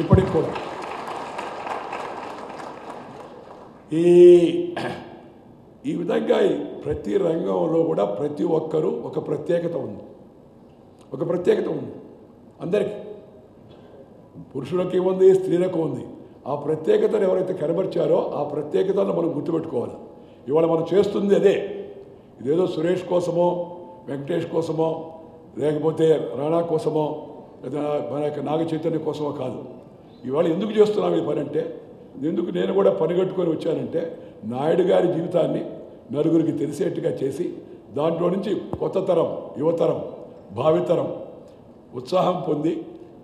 ఇప్పటికి కూడా ఈ విధంగా ప్రతి రంగంలో కూడా ప్రతి ఒక్కరూ ఒక ప్రత్యేకత ఉంది. అందరికీ, పురుషులకి ఉంది, స్త్రీలకు ఉంది. ఆ ప్రత్యేకతను ఎవరైతే కనబరిచారో ఆ ప్రత్యేకతను మనం గుర్తుపెట్టుకోవాలి. ఇవాళ మనం చేస్తుంది అదే. ఇదేదో సురేష్ కోసమో, వెంకటేష్ కోసమో, లేకపోతే రాణా కోసమో, లేదా మన యొక్క నాగ చైతన్య కోసమో కాదు. ఇవాళ ఎందుకు చేస్తున్నాం ఈ పని అంటే, ఎందుకు నేను కూడా పనిగట్టుకొని వచ్చానంటే, నాయుడు గారి జీవితాన్ని నలుగురికి తెలిసేట్టుగా చేసి దాంట్లో నుంచి కొత్త తరం, యువతరం, భావితరం ఉత్సాహం పొంది,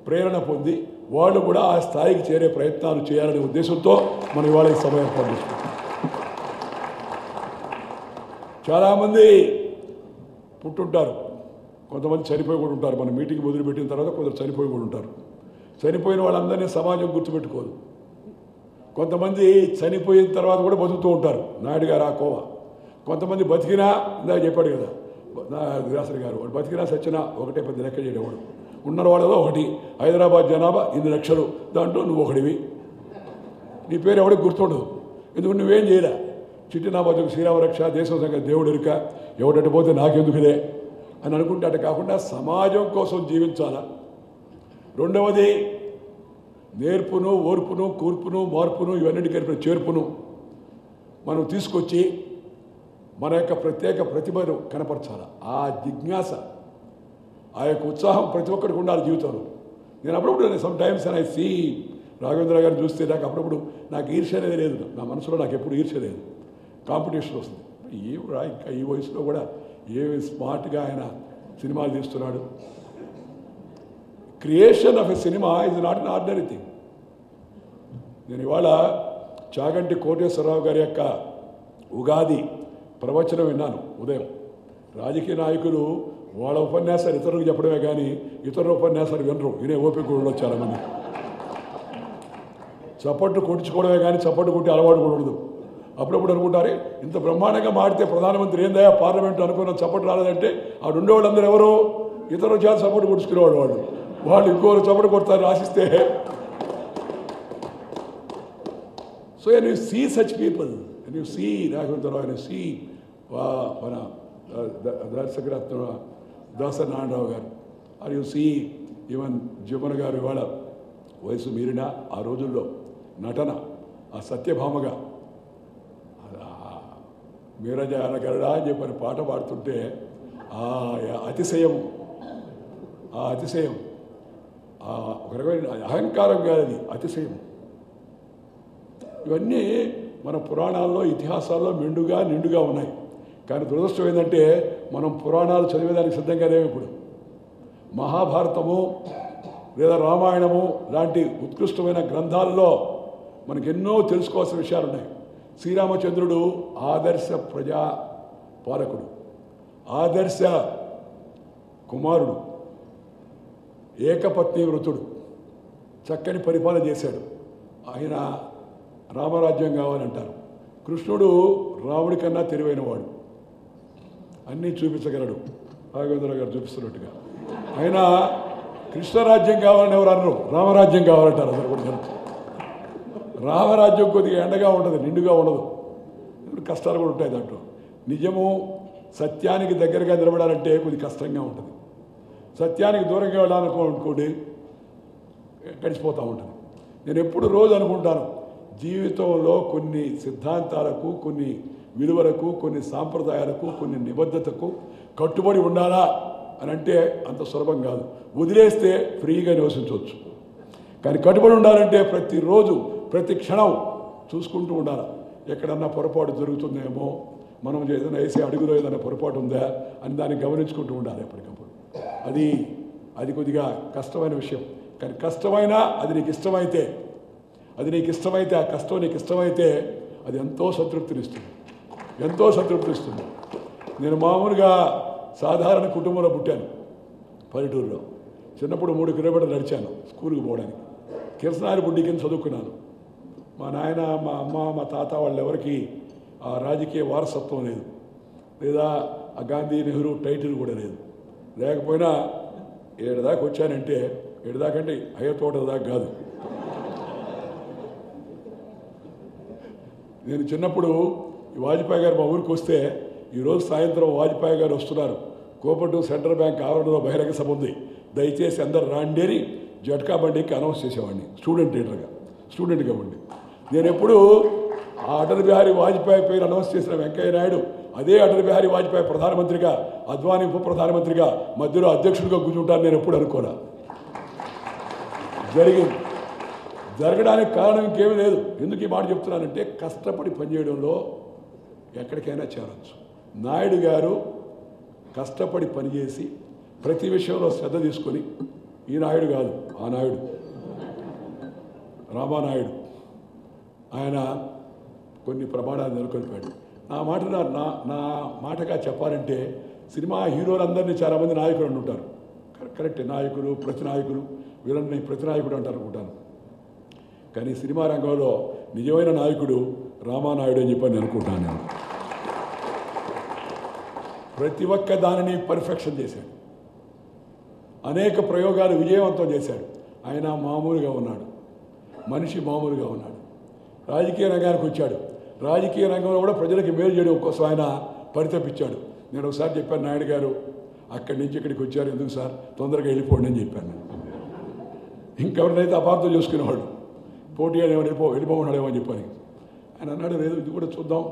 ప్రేరణ పొంది వాళ్ళు కూడా ఆ స్థాయికి చేరే ప్రయత్నాలు చేయాలనే ఉద్దేశంతో మనం ఇవాళ ఈ సభ ఏర్పాటు చేసుకుంటాం. చాలామంది పుట్టుంటారు, కొంతమంది చనిపోయి కూడా ఉంటారు. మన మీటింగ్ మొదలుపెట్టిన తర్వాత కొందరు చనిపోయి కూడా ఉంటారు. చనిపోయిన వాళ్ళందరినీ సమాజం గుర్తుపెట్టుకోదు. కొంతమంది చనిపోయిన తర్వాత కూడా బతుకుతూ ఉంటారు. నాయుడు గారు ఆ కోవ. కొంతమంది బతికినా, ఇందాక చెప్పాడు కదా దాసరి గారు, వాడు బతికినా సచ్చినా ఒకటే పెద్ద లెక్క చేయడవాడు. ఉన్న వాళ్ళలో ఒకటి. హైదరాబాద్ జనాభా 8 లక్షలు, దాంట్లో నువ్వు ఒకటివి. నీ పేరు ఎవరికి గుర్తుండదు. ఎందుకు నువ్వేం చేయలే. చిట్టి నా బతుకు శ్రీరామరక్ష, దేశం సంగతి దేవుడు ఎరుక, ఎవడట పోతే నాకెందుకులే అని అనుకుంటే అటు కాకుండా సమాజం కోసం జీవించాలా. రెండవది నేర్పును, ఓర్పును, కూర్పును, మార్పును ఇవన్నిటి కలిపిన చేర్పును మనం తీసుకొచ్చి మన యొక్క ప్రత్యేక ప్రతిభను కనపరచాలి. ఆ జిజ్ఞాస, ఆ యొక్క ఉత్సాహం ప్రతి ఒక్కరికి ఉండాలి జీవితంలో. నేను అప్పుడప్పుడు sometimes I see Raghavendra గారిని చూస్తే నాకు అప్పుడప్పుడు నాకు ఈర్ష్య అనేది లేదు. నా మనసులో నాకు ఎప్పుడు ఈర్ష్య లేదు. కాంపిటీషన్ వస్తుంది. ఏమిరా ఇంకా ఈ వయసులో కూడా ఏమి స్మార్ట్గా ఆయన సినిమాలు తీస్తున్నాడు. Creation of a cinema is not an ordinary thing. నేను ఇవాళ చాగంటి కోటేశ్వరరావు గారి యొక్క ఉగాది ప్రవచనం విన్నాను ఉదయం. రాజకీయ నాయకులు వాళ్ళ ఉపన్యాసాలు ఇతరులకు చెప్పడమే కానీ ఇతరుల ఉపన్యాసాలు వినరు. వినే ఓపిక కూడా చాలామంది. చప్పట్లు కొట్టించుకోవడమే కానీ చప్పట్లు కొట్టి అలవాటు కూడా ఉండదు. అప్పుడప్పుడు అనుకుంటారే ఇంత బ్రహ్మాండంగా మాడితే ప్రధానమంత్రి ఏందయ్యా పార్లమెంట్ అనుకున్న చప్పట్లు రాలేదంటే ఆ ఉండేవాళ్ళందరూ ఎవరు? ఇతరుల చేత చప్పట్లు కొట్టుకునేవాడు. వాళ్ళు ఇంకోరు చప్పట్లు కొడతారు ఆశిస్తే. So when you see such people, when you see Raghavendra, when you see Darshakaratna, Dasarnarao garu, or you see even Jumana garu ivala vayasu meerina aa rojullo natana aa Satyabhamaga మీరజాల Garuda అని చెప్పని పాట పాడుతుంటే ఆ అతిశయం ఒక రకమైన అహంకారం కాదు, అది అతిశయం. ఇవన్నీ మన పురాణాల్లో ఇతిహాసాల్లో నిండుగా ఉన్నాయి. కానీ దురదృష్టం ఏంటంటే మనం పురాణాలు చదివేదానికి సిద్ధంగా లేవు. ఇప్పుడు మహాభారతము లేదా రామాయణము లాంటి ఉత్కృష్టమైన గ్రంథాల్లో మనకు ఎన్నో తెలుసుకోవాల్సిన విషయాలు ఉన్నాయి. శ్రీరామచంద్రుడు ఆదర్శ ప్రజా పాలకుడు, ఆదర్శ కుమారుడు, ఏకపత్ని వృతుడు, చక్కని పరిపాలన చేశాడు. ఆయన రామరాజ్యం కావాలంటారు. కృష్ణుడు రాముడి కన్నా తెలివైనవాడు, అన్నీ చూపించగలడు. రాఘవేంద్ర గారు చూపిస్తున్నట్టుగా ఆయన కృష్ణరాజ్యం కావాలని ఎవరు అన్నారు, రామరాజ్యం కావాలంటారు. అసలు కూడా రామరాజ్యం కొద్దిగా ఎండగా ఉంటుంది, నిండుగా ఉండదు, కష్టాలు కూడా ఉంటాయి దాంట్లో. నిజము సత్యానికి దగ్గరగా నిలబడాలంటే కొద్ది కష్టంగా ఉంటుంది. సత్యానికి దూరంగా వెళ్ళాలనుకోండి గడిచిపోతూ ఉంటుంది. నేను ఎప్పుడు రోజు అనుకుంటాను, జీవితంలో కొన్ని సిద్ధాంతాలకు, కొన్ని విలువలకు, కొన్ని సాంప్రదాయాలకు, కొన్ని నిబద్ధతకు కట్టుబడి ఉండాలా అని అంటే అంత సులభం కాదు. వదిలేస్తే ఫ్రీగా నివసించవచ్చు. కానీ కట్టుబడి ఉండాలంటే ప్రతిరోజు ప్రతి క్షణం చూసుకుంటూ ఉండాలి. ఎక్కడన్నా పొరపాటు జరుగుతుందేమో, మనం ఏదైనా వేసే అడుగులో ఏదైనా పొరపాటు ఉందా అని దాన్ని గమనించుకుంటూ ఉండాలి ఎప్పటికప్పుడు. అది కొద్దిగా కష్టమైన విషయం. కానీ కష్టమైనా అది నీకు ఇష్టమైతే, ఆ కష్టం నీకు ఇష్టమైతే అది ఎంతో సంతృప్తినిస్తుంది. నేను మామూలుగా సాధారణ కుటుంబంలో పుట్టాను, పల్లెటూరులో. చిన్నప్పుడు 3 కిలోమీటర్లు నడిచాను స్కూల్కి పోవడానికి. కిరసనారి బుడ్డి కింద చదువుకున్నాను. మా నాయన, మా అమ్మ, మా తాత వాళ్ళు ఎవరికి ఆ రాజకీయ వారసత్వం లేదు, లేదా ఆ గాంధీ నెహ్రూ టైటిల్ కూడా లేదు. లేకపోయినా 7 దాకా వచ్చానంటే, 7 దాకా అంటే అయ్యే తోట దాకా కాదు. నేను చిన్నప్పుడు వాజ్పేయి గారు మా ఊరికి వస్తే, ఈరోజు సాయంత్రం వాజ్పేయి గారు వస్తున్నారు, కోపట్టు సెంట్రల్ బ్యాంక్ ఆవరణలో బహిరంగ సభ ఉంది, దయచేసి అందరు రాండేరి జట్కా బండికి అనౌన్స్ చేసేవాడిని స్టూడెంట్గా ఉండి. నేను ఎప్పుడు ఆ అటల్ బిహారీ వాజ్పేయి పేరు అనౌన్స్ చేసిన వెంకయ్య నాయుడు అదే అటల్ బిహారీ వాజ్పేయి ప్రధానమంత్రిగా, అద్వానీ ఉప ప్రధానమంత్రిగా, మధ్యలో అధ్యక్షుడిగా కూర్చుంటాను నేను ఎప్పుడు అనుకోనా. జరగడానికి కారణం ఇంకేమీ లేదు. ఎందుకు ఈ మాట చెప్తున్నానంటే, కష్టపడి పనిచేయడంలో ఎక్కడికైనా చేరవచ్చు. నాయుడు గారు కష్టపడి పనిచేసి ప్రతి విషయంలో శ్రద్ధ తీసుకొని, ఈ నాయుడు కాదు, ఆ నాయుడు రామానాయుడు, ఆయన కొన్ని ప్రమాణాలు నెలకొల్పాడు. నా మాటగా చెప్పాలంటే, సినిమా హీరోలందరినీ చాలామంది నాయకులు అంటుంటారు. కరెక్ట్, నాయకులు, ప్రతినాయకులు, వీళ్ళని ప్రతినాయకుడు అంటారు అనుకుంటాను. కానీ సినిమా రంగంలో నిజమైన నాయకుడు రామానాయుడు అని చెప్పని అనుకుంటాను నేను. ప్రతి ఒక్క దానిని పర్ఫెక్షన్ చేశాడు, అనేక ప్రయోగాలు విజయవంతం చేశాడు. ఆయన మామూలుగా ఉన్నాడు, మనిషి మామూలుగా ఉన్నాడు. రాజకీయ రంగానికి వచ్చాడు, రాజకీయ రంగంలో కూడా ప్రజలకు మేలు చేయడం కోసం ఆయన పరితపించాడు. నేను ఒకసారి చెప్పాను, నాయుడు గారు అక్కడి నుంచి ఇక్కడికి వచ్చారు, ఎందుకు సార్ తొందరగా వెళ్ళిపోండి అని చెప్పాను. ఇంకెవరినైతే అపార్థం చేసుకునేవాడు, పోటీ అని వెళ్ళిపోమన్నాడేమో అని చెప్పాను. ఆయన అన్నాడు, లేదు ఇది కూడా చూద్దాం,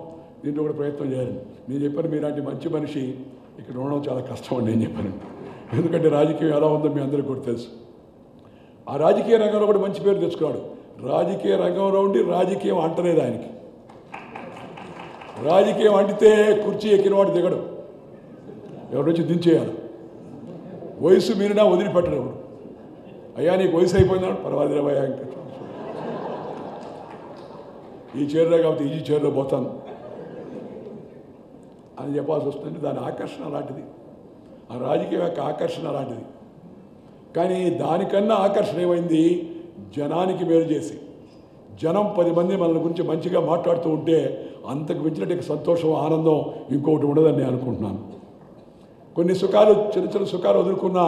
దీంట్లో కూడా ప్రయత్నం చేయాలి. నేను చెప్పాను, మీలాంటి మంచి మనిషి ఇక్కడ ఉండడం చాలా కష్టం అని నేను చెప్పాను. ఎందుకంటే రాజకీయం ఎలా ఉందో మీ అందరికీ కూడా తెలుసు. ఆ రాజకీయ రంగంలో కూడా మంచి పేరు తెచ్చుకున్నాడు. రాజకీయ రంగంలో ఉండి రాజకీయం అంటలేదు ఆయనకి. రాజకీయం అంటితే కుర్చీ ఎక్కినవాడు దిగడు, ఎవరి నుంచి దించేయాలి. వయసు మీరినా వదిలిపెట్టడు. అయ్యా నీకు వయసు అయిపోయిందాడు, పర్వాలేదు అయ్యా, ఇంకా ఈ చైర్లో కాబట్టి ఈ చైర్లో పోతాను అని చెప్పాల్సి వస్తుంది. దాని ఆకర్షణ అలాంటిది, ఆ రాజకీయం యొక్క ఆకర్షణ అలాంటిది. కానీ దానికన్నా ఆకర్షణ ఏమైంది, జనానికి మేలు చేసి, జనం 10 మంది మన గురించి మంచిగా మాట్లాడుతూ ఉంటే అంతకు మించినట్టు సంతోషం, ఆనందం ఇంకొకటి ఉండదని నేను అనుకుంటున్నాను. కొన్ని సుఖాలు, చిన్న చిన్న సుఖాలు వదులుకున్న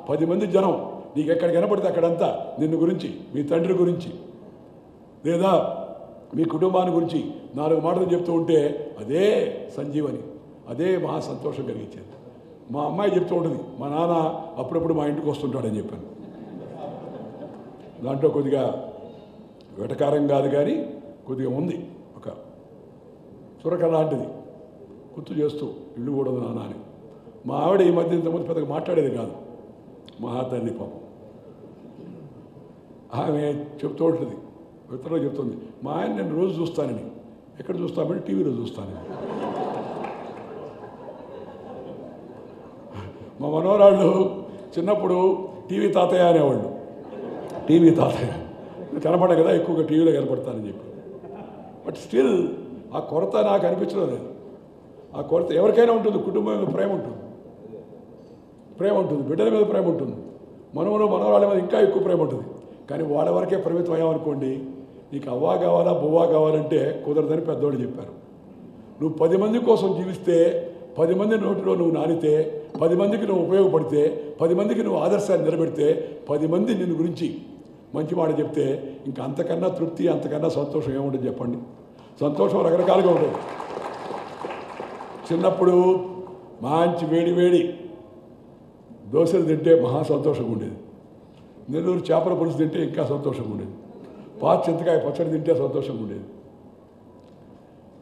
10 మంది జనం నీకు ఎక్కడ కనపడితే అక్కడంతా నిన్ను గురించి, మీ తండ్రి గురించి, లేదా మీ కుటుంబాన్ని గురించి 4 మాటలు చెప్తూ ఉంటే అదే సంజీవని, అదే మహా సంతోషం కలిగించేది. మా అమ్మాయి చెప్తూ ఉంటుంది, మా నాన్న అప్పుడప్పుడు మా ఇంటికి వస్తుంటాడని చెప్పాను. దాంట్లో కొద్దిగా వెటకారం కాదు కానీ కొద్దిగా ఉంది, ఒక చురక లాంటిది, గుర్తు చేస్తూ ఇల్లు కూడదు నాన్న అని. మా ఆవిడ ఈ మధ్య ఇంతకుముందు పెద్దగా మాట్లాడేది కాదు, మహాతల్లి పాపం. ఆమె చెప్తూ ఉంటుంది, మిత్రులు చెప్తుంది, మా ఆయన నేను రోజు చూస్తానని. ఎక్కడ చూస్తామంటే టీవీలో చూస్తానని. మా మనవరాళ్ళు చిన్నప్పుడు టీవీ తాతయ్య అనేవాళ్ళు. టీవీ తాతయ్య కనపడ కదా, ఎక్కువగా టీవీలో కనపడతానని చెప్పి. బట్ స్టిల్ ఆ కొరత నాకు అనిపించడం లేదు. ఆ కొరత ఎవరికైనా ఉంటుంది. కుటుంబం మీద ప్రేమ ఉంటుంది, బిడ్డల మీద ప్రేమ ఉంటుంది, మనవరాళ్ళ మీద ఇంకా ఎక్కువ ప్రేమ ఉంటుంది. కానీ వాళ్ళ వరకే పరిమితం అయ్యామనుకోండి, నీకు అవ్వా కావాలా బువ్వా కావాలంటే కుదరదని పెద్దవాళ్ళు చెప్పారు. నువ్వు 10 మంది కోసం జీవిస్తే, 10 మంది నోటిలో నువ్వు నానితే, 10 మందికి నువ్వు ఉపయోగపడితే, 10 మందికి నువ్వు ఆదర్శాన్ని నిలబెడితే, 10 మంది నిన్ను గురించి మంచి మాట చెప్తే ఇంకా అంతకన్నా తృప్తి, అంతకన్నా సంతోషం ఏముంటుంది చెప్పండి. సంతోషం రకరకాలుగా ఉంటుంది. చిన్నప్పుడు మంచి వేడి దోశలు తింటే మహా సంతోషంగా ఉండేది. నెల్లూరు చేపల పులుసు తింటే ఇంకా సంతోషంగా ఉండేది. పాత చింతకాయ పచ్చడి తింటే సంతోషంగా ఉండేది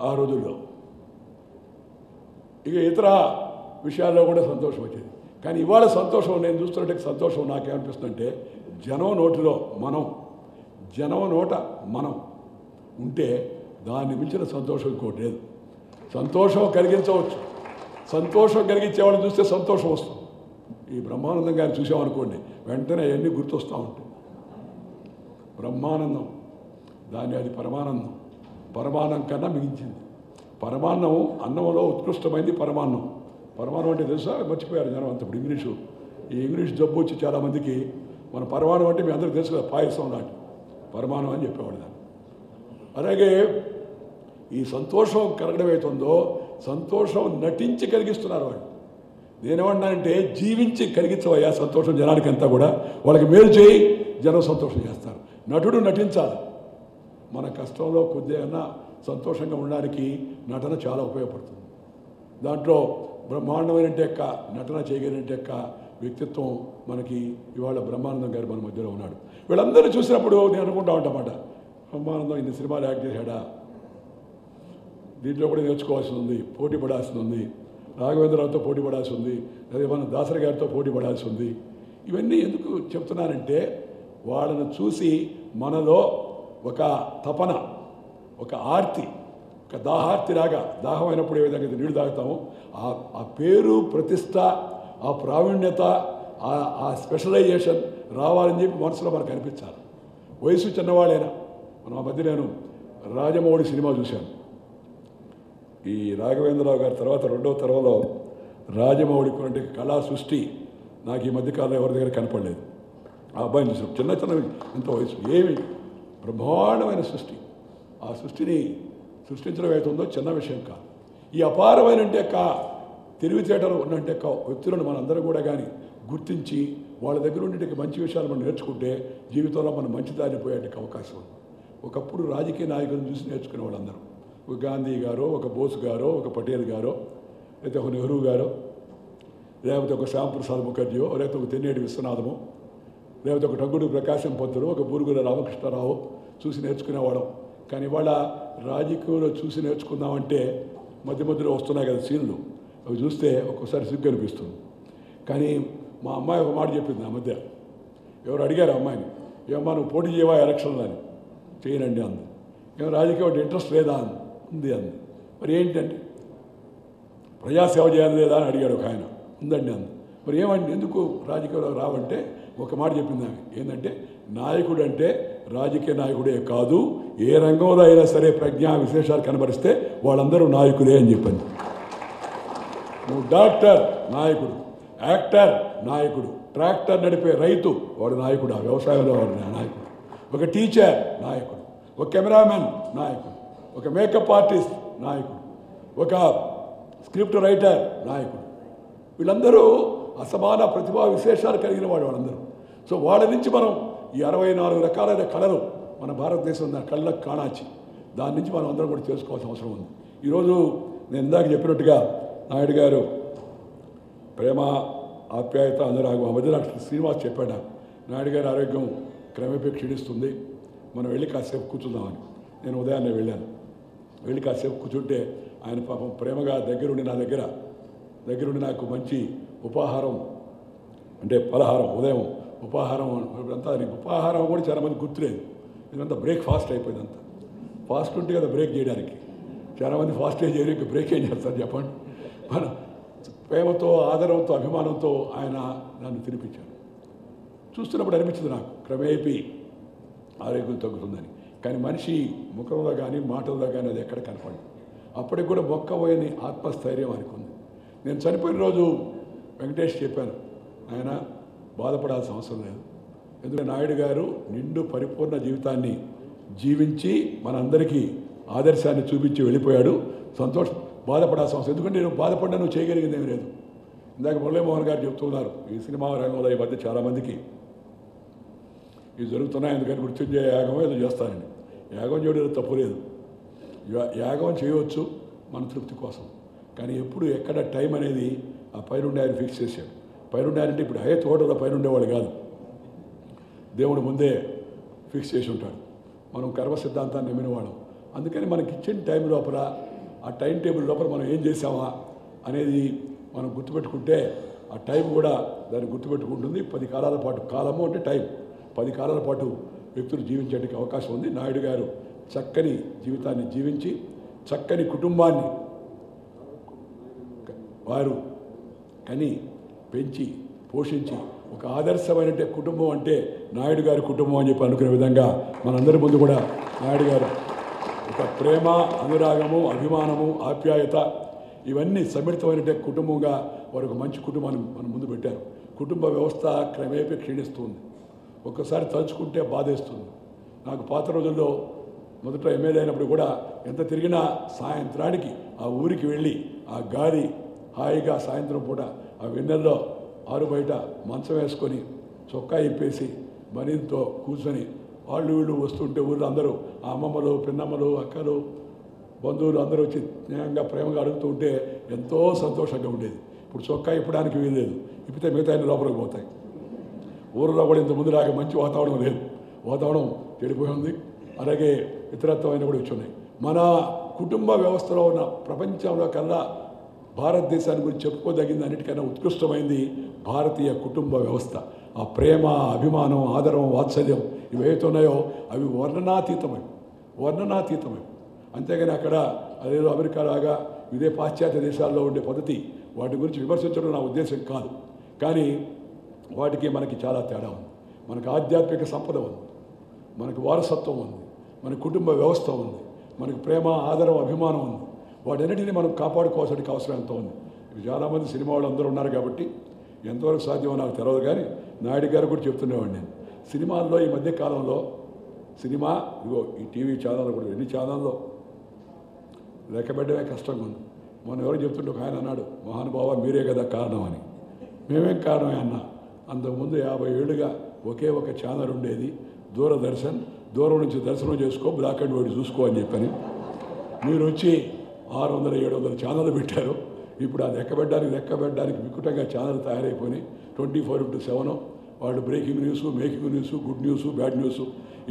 ఆ రోజుల్లో. ఇక ఇతర విషయాల్లో కూడా సంతోషం వచ్చేది. కానీ ఇవాళ సంతోషం నేను చూస్తున్నట్టు సంతోషం నాకేమనిపిస్తుందంటే, జనం నోటిలో మనం ఉంటే దాన్ని మించిన సంతోషం ఇంకోటి లేదు. సంతోషం కలిగించవచ్చు, సంతోషం కలిగించేవాళ్ళని చూస్తే సంతోషం వస్తుంది. ఈ బ్రహ్మానందం గారిని చూసామనుకోండి, వెంటనే అవన్నీ గుర్తొస్తూ ఉంటాయి. బ్రహ్మానందం, దాన్ని అది పరమానందం, పరమాన్నం కన్నా మిగించింది. పరమాన్నం అన్నంలో ఉత్కృష్టమైంది పరమాన్నం. పరమాన్నం అంటే తెలుసా, మర్చిపోయారు జనం అంత. ఇప్పుడు ఈ ఇంగ్లీష్ జబ్బు వచ్చి చాలామందికి మన పరమాన్నం అంటే మీ అందరికీ తెలుసు కదా, పాయసం లాంటి పరమాన్నం అని చెప్పేవాడు దాన్ని. అలాగే ఈ సంతోషం కలగడం అవుతుందో, సంతోషం నటించి కలిగిస్తున్నారు వాళ్ళు. నేనేమన్నానంటే, జీవించి కలిగించవయ్యా సంతోషం జనానికి అంతా కూడా. వాళ్ళకి మేలు చేయి, జనం సంతోషం చేస్తారు. నటుడు నటించాలి. మన కష్టంలో కొద్దిగా సంతోషంగా ఉండడానికి నటన చాలా ఉపయోగపడుతుంది. దాంట్లో బ్రహ్మాండమైన నటన చేయగలిగిన వ్యక్తిత్వం మనకి ఇవాళ బ్రహ్మానందం గారు మన మధ్యలో ఉన్నాడు. వీళ్ళందరూ చూసినప్పుడు నేను అనుకుంటా ఉంటామాట, బ్రహ్మానందం ఇన్ని సినిమాలు యాక్ట్ చేశాడా, దీంట్లో కూడా నేర్చుకోవాల్సి ఉంది, పోటీ పడాల్సి ఉంది, రాఘవేంద్రరావుతో పోటీ పడాల్సి ఉంది, లేదా మన దాసరి గారితో పోటీ పడాల్సి ఉంది. ఇవన్నీ ఎందుకు చెప్తున్నానంటే, వాళ్ళను చూసి మనలో ఒక తపన, ఒక ఆర్తి, ఒక దాహార్తిలాగా, దాహమైనప్పుడు ఏ విధంగా నీళ్లు తాగుతామో ఆ పేరు, ప్రతిష్ట, ఆ ప్రావీణ్యత, ఆ స్పెషలైజేషన్ రావాలని చెప్పి మనసులో మనకు అనిపించాలి. వయసు చిన్నవాళ్ళైనా, మన మధ్య నేను రాజమౌళి సినిమా చూశాను. ఈ రాఘవేంద్రరావు గారి తర్వాత 2వ తరంలో రాజమౌళికి వంటి కళా సృష్టి నాకు ఈ మధ్యకాలంలో ఎవరి దగ్గర కనపడలేదు. ఆ అబ్బాయిని చూసాం, చిన్న ఇంత వయసు, ఏమి బ్రహ్మాండమైన సృష్టి. ఆ సృష్టిని సృష్టించడం అవుతుందో చిన్న విషయం కాదు. ఈ అపారమైన తెలివితేటలు ఉన్నంటే వ్యక్తులను మనందరం కూడా కానీ గుర్తించి వాళ్ళ దగ్గర ఉండే మంచి విషయాలు మనం నేర్చుకుంటే జీవితంలో మనం మంచి దారిని పోయేందుకు అవకాశం ఉంది. ఒకప్పుడు రాజకీయ నాయకులను చూసి నేర్చుకునే వాళ్ళందరూ, ఒక గాంధీ గారో, ఒక బోస్ గారో, ఒక పటేల్ గారో, లేకపోతే ఒక నెహ్రూ గారో, లేకపోతే ఒక శ్యాంప్రసాద్ ముఖర్జీయో, లేకపోతే ఒక తెన్నేటి విశ్వనాథమో, లేకపోతే ఒక టంగుడు ప్రకాశం పంతులు, ఒక బూరుగుల రామకృష్ణరావు చూసి నేర్చుకునేవాళ్ళం. కానీ ఇవాళ రాజకీయంలో చూసి నేర్చుకుందామంటే మధ్యలో వస్తున్నాయి కదా సీన్లు, అవి చూస్తే ఒక్కోసారి సిగ్గు అనిపిస్తుంది. కానీ మా అమ్మాయి ఒక మాట చెప్పింది ఆ మధ్య. ఎవరు అడిగారు అమ్మాయిని, ఏమమ్మా నువ్వు పోటీ చేయవా ఎలక్షన్లో అని. చేయనండి అంది. ఏమో రాజకీయం అంటే ఇంట్రెస్ట్ లేదా ఉంది అంది. మరి ఏంటంటే ప్రజాసేవ చేయాలి లేదా అని అడిగాడు ఒక ఆయన. ఉందండి అంది. మరి ఏమండి ఎందుకు రాజకీయంలో రావంటే ఒక మాట చెప్పింది ఆమె. ఏంటంటే నాయకుడు అంటే రాజకీయ నాయకుడే కాదు, ఏ రంగంలో అయినా సరే ప్రజ్ఞా విశేషాలు కనబరిస్తే వాళ్ళందరూ నాయకులే అని చెప్పింది. నువ్వు డాక్టర్ నాయకుడు, యాక్టర్ నాయకుడు, ట్రాక్టర్ నడిపే రైతు వాడు నాయకుడు, ఆ వ్యవసాయంలో వాడు నాయకుడు, ఒక టీచర్ నాయకుడు, ఒక కెమెరామెన్ నాయకుడు, ఒక మేకప్ ఆర్టిస్ట్ నాయకుడు, ఒక స్క్రిప్ట్ రైటర్ నాయకుడు. వీళ్ళందరూ అసమాన ప్రతిభా విశేషాలు కలిగిన వాళ్ళందరూ. సో వాళ్ళ నుంచి మనం ఈ 64 రకాలైన కళలు మన భారతదేశం కళ్ళకు కాణాచి దాని నుంచి మనం అందరం కూడా చేసుకోవాల్సిన అవసరం ఉంది. ఈరోజు నేను ఇందాక చెప్పినట్టుగా నాయుడు గారు ప్రేమ ఆప్యాయత అనురాగం ఆ మధ్య నాకు శ్రీనివాస్ చెప్పాడు, నాయుడు గారి ఆరోగ్యం క్రమేపీ క్షీణిస్తుంది, మనం వెళ్ళి కాసేపు కూర్చుందామని. నేను ఉదయాన్నే వెళ్ళాను. వెళ్ళి కాసేపు కూర్చుంటే ఆయన పాపం ప్రేమగా దగ్గరుండి నాకు మంచి ఉపాహారం అంటే పలహారం, ఉదయం ఉపాహారం అంతా ఉపాహారం కూడా చాలామంది గుర్తులేదు. ఇదంతా బ్రేక్ఫాస్ట్ అయిపోయింది. అంతా ఫాస్ట్ ఉంటే కదా బ్రేక్ చేయడానికి. చాలామంది ఫాస్ట్ చేయరు, ఇంకా బ్రేక్ ఏం చేస్తారు చెప్పండి. మన ప్రేమతో ఆదరంతో అభిమానంతో ఆయన నన్ను తినిపించాడు. చూస్తున్నప్పుడు అనిపించింది నాకు క్రమేపీ ఆరోగ్యం తగ్గుతుందని. కానీ మనిషి ముఖంలో కానీ మాటల్లో కానీ అది ఎక్కడ కనపడింది. అప్పటికి కూడా మొక్కబోయని ఆత్మస్థైర్యం అనుకుంది. నేను చనిపోయిన రోజు వెంకటేష్ చెప్పాను, ఆయన బాధపడాల్సిన అవసరం లేదు, ఎందుకంటే నాయుడు గారు నిండు పరిపూర్ణ జీవితాన్ని జీవించి మనందరికీ ఆదర్శాన్ని చూపించి వెళ్ళిపోయాడు. బాధపడాల్సిన అవసరం, ఎందుకంటే నేను బాధపడ్డా నువ్వు చేయగలిగింది ఏమీ లేదు. ఇందాక మురళీమోహన్ గారు చెప్తున్నారు, ఈ సినిమా రంగంలో ఈ మధ్య చాలామందికి ఇవి జరుగుతున్నాయి, ఎందుకంటే మృత్యుంజయ యాగం ఏదో చేస్తారండి. యాగం చేయడం తప్పు లేదు, యాగం చేయవచ్చు మన తృప్తి కోసం. కానీ ఎప్పుడు ఎక్కడ టైం అనేది ఆ పైనుండి ఆయన ఫిక్స్ చేశాడు. పైనుండి ఆయన అంటే ఇప్పుడు తోటలో పైన ఉండేవాళ్ళు కాదు, దేవుడు ముందే ఫిక్స్ చేసి ఉంటాడు. మనం కర్మ సిద్ధాంతాన్ని నమ్మినవాళ్ళం. అందుకని మనకి ఇచ్చిన టైం లోపల ఆ టైం టేబుల్ లోపల మనం ఏం చేసామా అనేది మనం గుర్తుపెట్టుకుంటే ఆ టైం కూడా దాన్ని గుర్తుపెట్టుకుంటుంది. 10 కాలాల పాటు, కాలము అంటే టైం, 10 కాలాల పాటు వ్యక్తులు జీవించడానికి అవకాశం ఉంది. నాయుడు గారు చక్కని జీవితాన్ని జీవించి చక్కని కుటుంబాన్ని వారు కని పెంచి పోషించి ఒక ఆదర్శమైన కుటుంబం అంటే నాయుడు గారి కుటుంబం అని చెప్పి అనుకునే విధంగా మనందరి ముందు కూడా నాయుడు గారు ఒక ప్రేమ, అనురాగము, అభిమానము, ఆప్యాయత ఇవన్నీ సమ్మిళితమైన కుటుంబంగా వారు ఒక మంచి కుటుంబాన్ని మన ముందు పెట్టారు. కుటుంబ వ్యవస్థ క్రమేపీ క్షీణిస్తుంది. ఒక్కసారి తలుచుకుంటే బాధేస్తుంది. నాకు పాత రోజుల్లో మొదట ఎమ్మెల్యే అయినప్పుడు కూడా ఎంత తిరిగినా సాయంత్రానికి ఆ ఊరికి వెళ్ళి ఆ గాలి హాయిగా సాయంత్రం పూట ఆ వెన్నెల్లో ఆరు బయట మంచం వేసుకొని చొక్కా ఇప్పేసి బనీతో కూర్చొని వాళ్ళు వీళ్ళు వస్తుంటే ఊళ్ళో అందరూ ఆ అమ్మమ్మలు, పిన్నమ్మలు, అక్కలు, బంధువులు అందరూ వచ్చి స్నేహంగా ప్రేమగా అడుగుతూ ఉంటే ఎంతో సంతోషంగా ఉండేది. ఇప్పుడు చొక్కా ఇప్పడానికి వీల్లేదు, ఇప్పితే మిగతా లోపలికి పోతాయి. ఊరిలో కూడా ఇంతకుముందు లాగా మంచి వాతావరణం లేదు, వాతావరణం చెడిపోయి ఉంది. అలాగే ఇతరత్వమైన కూడా వచ్చి ఉన్నాయి. మన కుటుంబ వ్యవస్థలో ఉన్న ప్రపంచంలో కల్లా భారతదేశాన్ని గురించి చెప్పుకోదగింది అన్నిటికన్నా ఉత్కృష్టమైంది భారతీయ కుటుంబ వ్యవస్థ. ఆ ప్రేమ, అభిమానం, ఆదరం, వాత్సల్యం ఇవేవైతే ఉన్నాయో అవి వర్ణనాతీతమై. అంతేగాని అక్కడ అదేదో అమెరికా లాగా ఇదే పాశ్చాత్య దేశాల్లో ఉండే పద్ధతి వాటి గురించి విమర్శించడం నా ఉద్దేశం కాదు. కానీ వాటికి మనకి చాలా తేడా ఉంది. మనకు ఆధ్యాత్మిక సంపద ఉంది, మనకు వారసత్వం ఉంది, మన కుటుంబ వ్యవస్థ ఉంది, మనకు ప్రేమ, ఆదరం, అభిమానం ఉంది. వాటన్నిటిని మనం కాపాడుకోవాల్సిన అవసరం ఎంతో ఉంది. చాలామంది సినిమా వాళ్ళు అందరూ ఉన్నారు కాబట్టి ఎంతవరకు సాధ్యమో నాకు తెలియదు. కానీ నాయుడు గారు కూడా చెప్తుండేవాడిని నేను, సినిమాల్లో ఈ మధ్య కాలంలో సినిమా ఇగో ఈ టీవీ ఛానల్ కూడా ఎన్ని ఛానల్లో లెక్క పెట్టడమే కష్టంగా ఉంది. మొన్న ఎవరు చెప్తుంటే ఒక ఆయన అన్నాడు, మహానుభావ మీరే కదా కారణం అని. మేమేం కారణమే అన్నా, అంతకుముందు 50 ఏళ్ళుగా ఒకే ఒక ఛానల్ ఉండేది, దూరదర్శన్. దూరం నుంచి దర్శనం చేసుకో, బ్లాక్ అండ్ వైట్ చూసుకో అని చెప్పని మీరు వచ్చి 600-700 ఛానళ్ళు పెట్టారు. ఇప్పుడు ఆ లెక్క పెట్టడానికి వికృతంగా ఛానల్ తయారైపోయినాయి. 24/7 వాళ్ళు breaking news, making news, good news, bad news,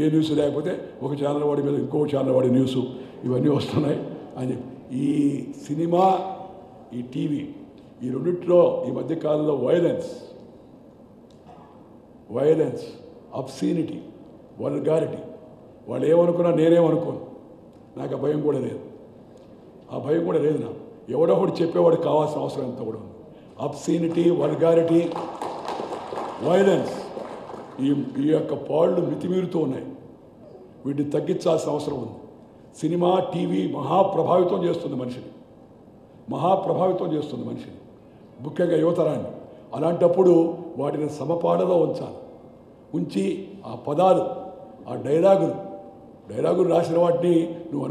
ఏ న్యూస్ లేకపోతే ఒక ఛానల్ వాడి మీద ఇంకో ఛానల్ వాడి న్యూస్ ఇవన్నీ వస్తున్నాయి అని. ఈ సినిమా, ఈ టీవీ, ఈ రెండిట్లో ఈ మధ్యకాలంలో వైలెన్స్, అబ్సీనిటీ, వల్గారిటీ, వాళ్ళు ఏమనుకున్నా నేనేమనుకోను, నాకు ఆ భయం కూడా లేదు. నాకు ఎవడో ఒకటి చెప్పేవాడు కావాల్సిన అవసరం ఎంత కూడా ఉంది. అబ్సీనిటీ, వల్గారిటీ, వైలెన్స్ ఈ యొక్క పాళ్ళు మితిమీరుతూ ఉన్నాయి. వీటిని తగ్గించాల్సిన అవసరం ఉంది. సినిమా, టీవీ మహాప్రభావితం చేస్తుంది మనిషిని, ముఖ్యంగా యువతరాన్ని. అలాంటప్పుడు వాటిని సమపాడలో ఉంచి ఆ పదాలు, ఆ డైలాగులు రాసిన వాటిని నువ్వు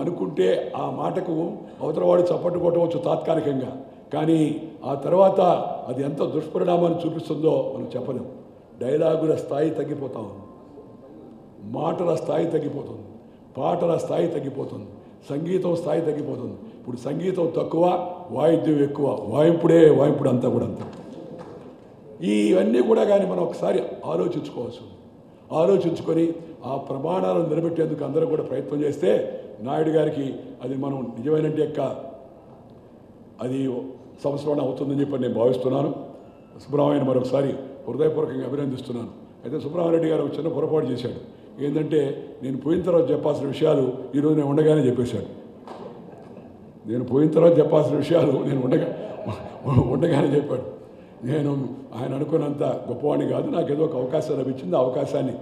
అనుకుంటే ఆ మాటకు అవతలవాడు చప్పట్టు కొట్టవచ్చు తాత్కాలికంగా. కానీ ఆ తర్వాత అది ఎంత దుష్పరిణామాన్ని చూపిస్తుందో మనం చెప్పలేము. డైలాగుల స్థాయి తగ్గిపోతా ఉంది, మాటల స్థాయి తగ్గిపోతుంది, పాటల స్థాయి తగ్గిపోతుంది, సంగీతం స్థాయి తగ్గిపోతుంది. ఇప్పుడు సంగీతం తక్కువ, వాయిద్యం ఎక్కువ, వాయింపుడు అంతా కూడా అంతా. ఇవన్నీ కూడా కానీ మనం ఒకసారి ఆలోచించుకొని ఆ ప్రమాణాలను నిలబెట్టేందుకు అందరూ కూడా ప్రయత్నం చేస్తే నాయుడు గారికి అది మనం నిజమైన అది సంస్మరణ అవుతుందని చెప్పి నేను భావిస్తున్నాను. సుబ్రహ్మణ్యం మరొకసారి హృదయపూర్వకంగా అభినందిస్తున్నాను. అయితే సుబ్రహ్మణ్యం గారు ఒక చిన్న పొరపాటు చేశాడు. ఏంటంటే నేను పోయిన తర్వాత చెప్పాల్సిన విషయాలు ఈరోజు నేను ఉండగానే చెప్పేశాడు. నేను పోయిన తర్వాత చెప్పాల్సిన విషయాలు నేను ఉండగానే చెప్పాడు. నేను ఆయన అనుకున్నంత గొప్పవాడిని కాదు, నాకేదో ఒక అవకాశం లభించింది. ఆ అవకాశాన్ని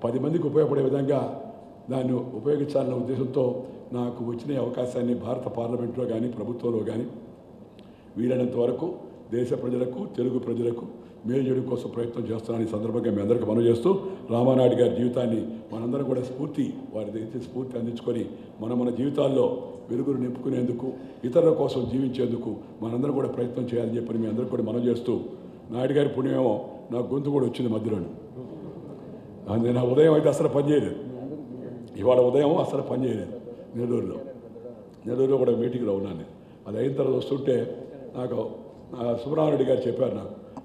10 మందికి ఉపయోగపడే విధంగా దాన్ని ఉపయోగించాలన్న ఉద్దేశంతో నాకు వచ్చిన అవకాశాన్ని భారత పార్లమెంట్లో కానీ ప్రభుత్వంలో కానీ వీలైనంత వరకు దేశ ప్రజలకు, తెలుగు ప్రజలకు మేలు చేయడం కోసం ప్రయత్నం చేస్తున్నాను. ఈ సందర్భంగా మీ అందరికీ మనవి చేస్తూ రామానాయుడు గారి జీవితాన్ని మనందరం కూడా వారి దగ్గర స్ఫూర్తి అందించుకొని మన జీవితాల్లో వెలుగును నింపుకునేందుకు, ఇతరుల కోసం జీవించేందుకు మనందరం కూడా ప్రయత్నం చేయాలని చెప్పి మీ అందరికీ కూడా మనవి చేస్తూ, నాయుడు గారి పుణ్యమేమో నాకు గొంతు కూడా వచ్చింది మధ్యలోనే. నేను ఉదయం అయితే అసలు పనిచేయలేదు, ఇవాళ ఉదయం అసలు పనిచేయలేదు. నెల్లూరులో కూడా మీటింగ్లో ఉన్నాను. అది అయిన తర్వాత వస్తుంటే నాకు సుబ్రహ్మణ్యం గారు చెప్పారు.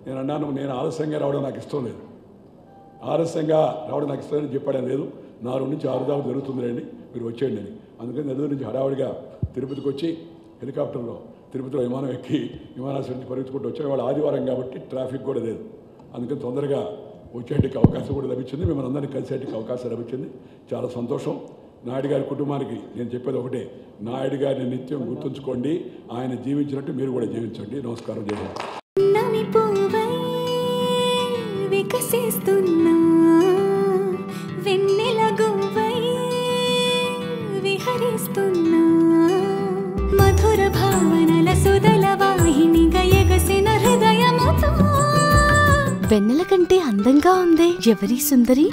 నేను అన్నాను, నేను ఆలస్యంగా రావడం నాకు ఇష్టం లేదు, చెప్పడం లేదు. 4 నుంచి 6 దాకా జరుగుతుందిలేండి, మీరు వచ్చేయండి అని. అందుకని నెల్లూరు నుంచి హడావుడిగా తిరుపతికి వచ్చి హెలికాప్టర్లో తిరుపతిలో విమానం ఎక్కి విమానాశ్రయం నుంచి పరిగెత్తుకుంటూ వచ్చాను. ఇవాళ ఆదివారం కాబట్టి ట్రాఫిక్ కూడా లేదు, అందుకని తొందరగా వచ్చేటికి అవకాశం కూడా లభించింది. మిమ్మల్ని అందరినీ కలిసేటికి అవకాశం లభించింది. చాలా సంతోషం. నాయుడు గారి కుటుంబానికి నేను చెప్పేది ఒకటే, నాయుడు గారిని నిత్యం గుర్తుంచుకోండి, ఆయన జీవించినట్టు మీరు కూడా జీవించండి. నమస్కారం. జై హింద్. వికసిస్తున్నా వెన్నెల గువ్వై విహరిస్తున్నా మధుర భావనల సుదల వాహినిగా ఎగసిన హృదయముతో. వెన్నెల కంటే అందంగా ఉంది ఎవరి సుందరి?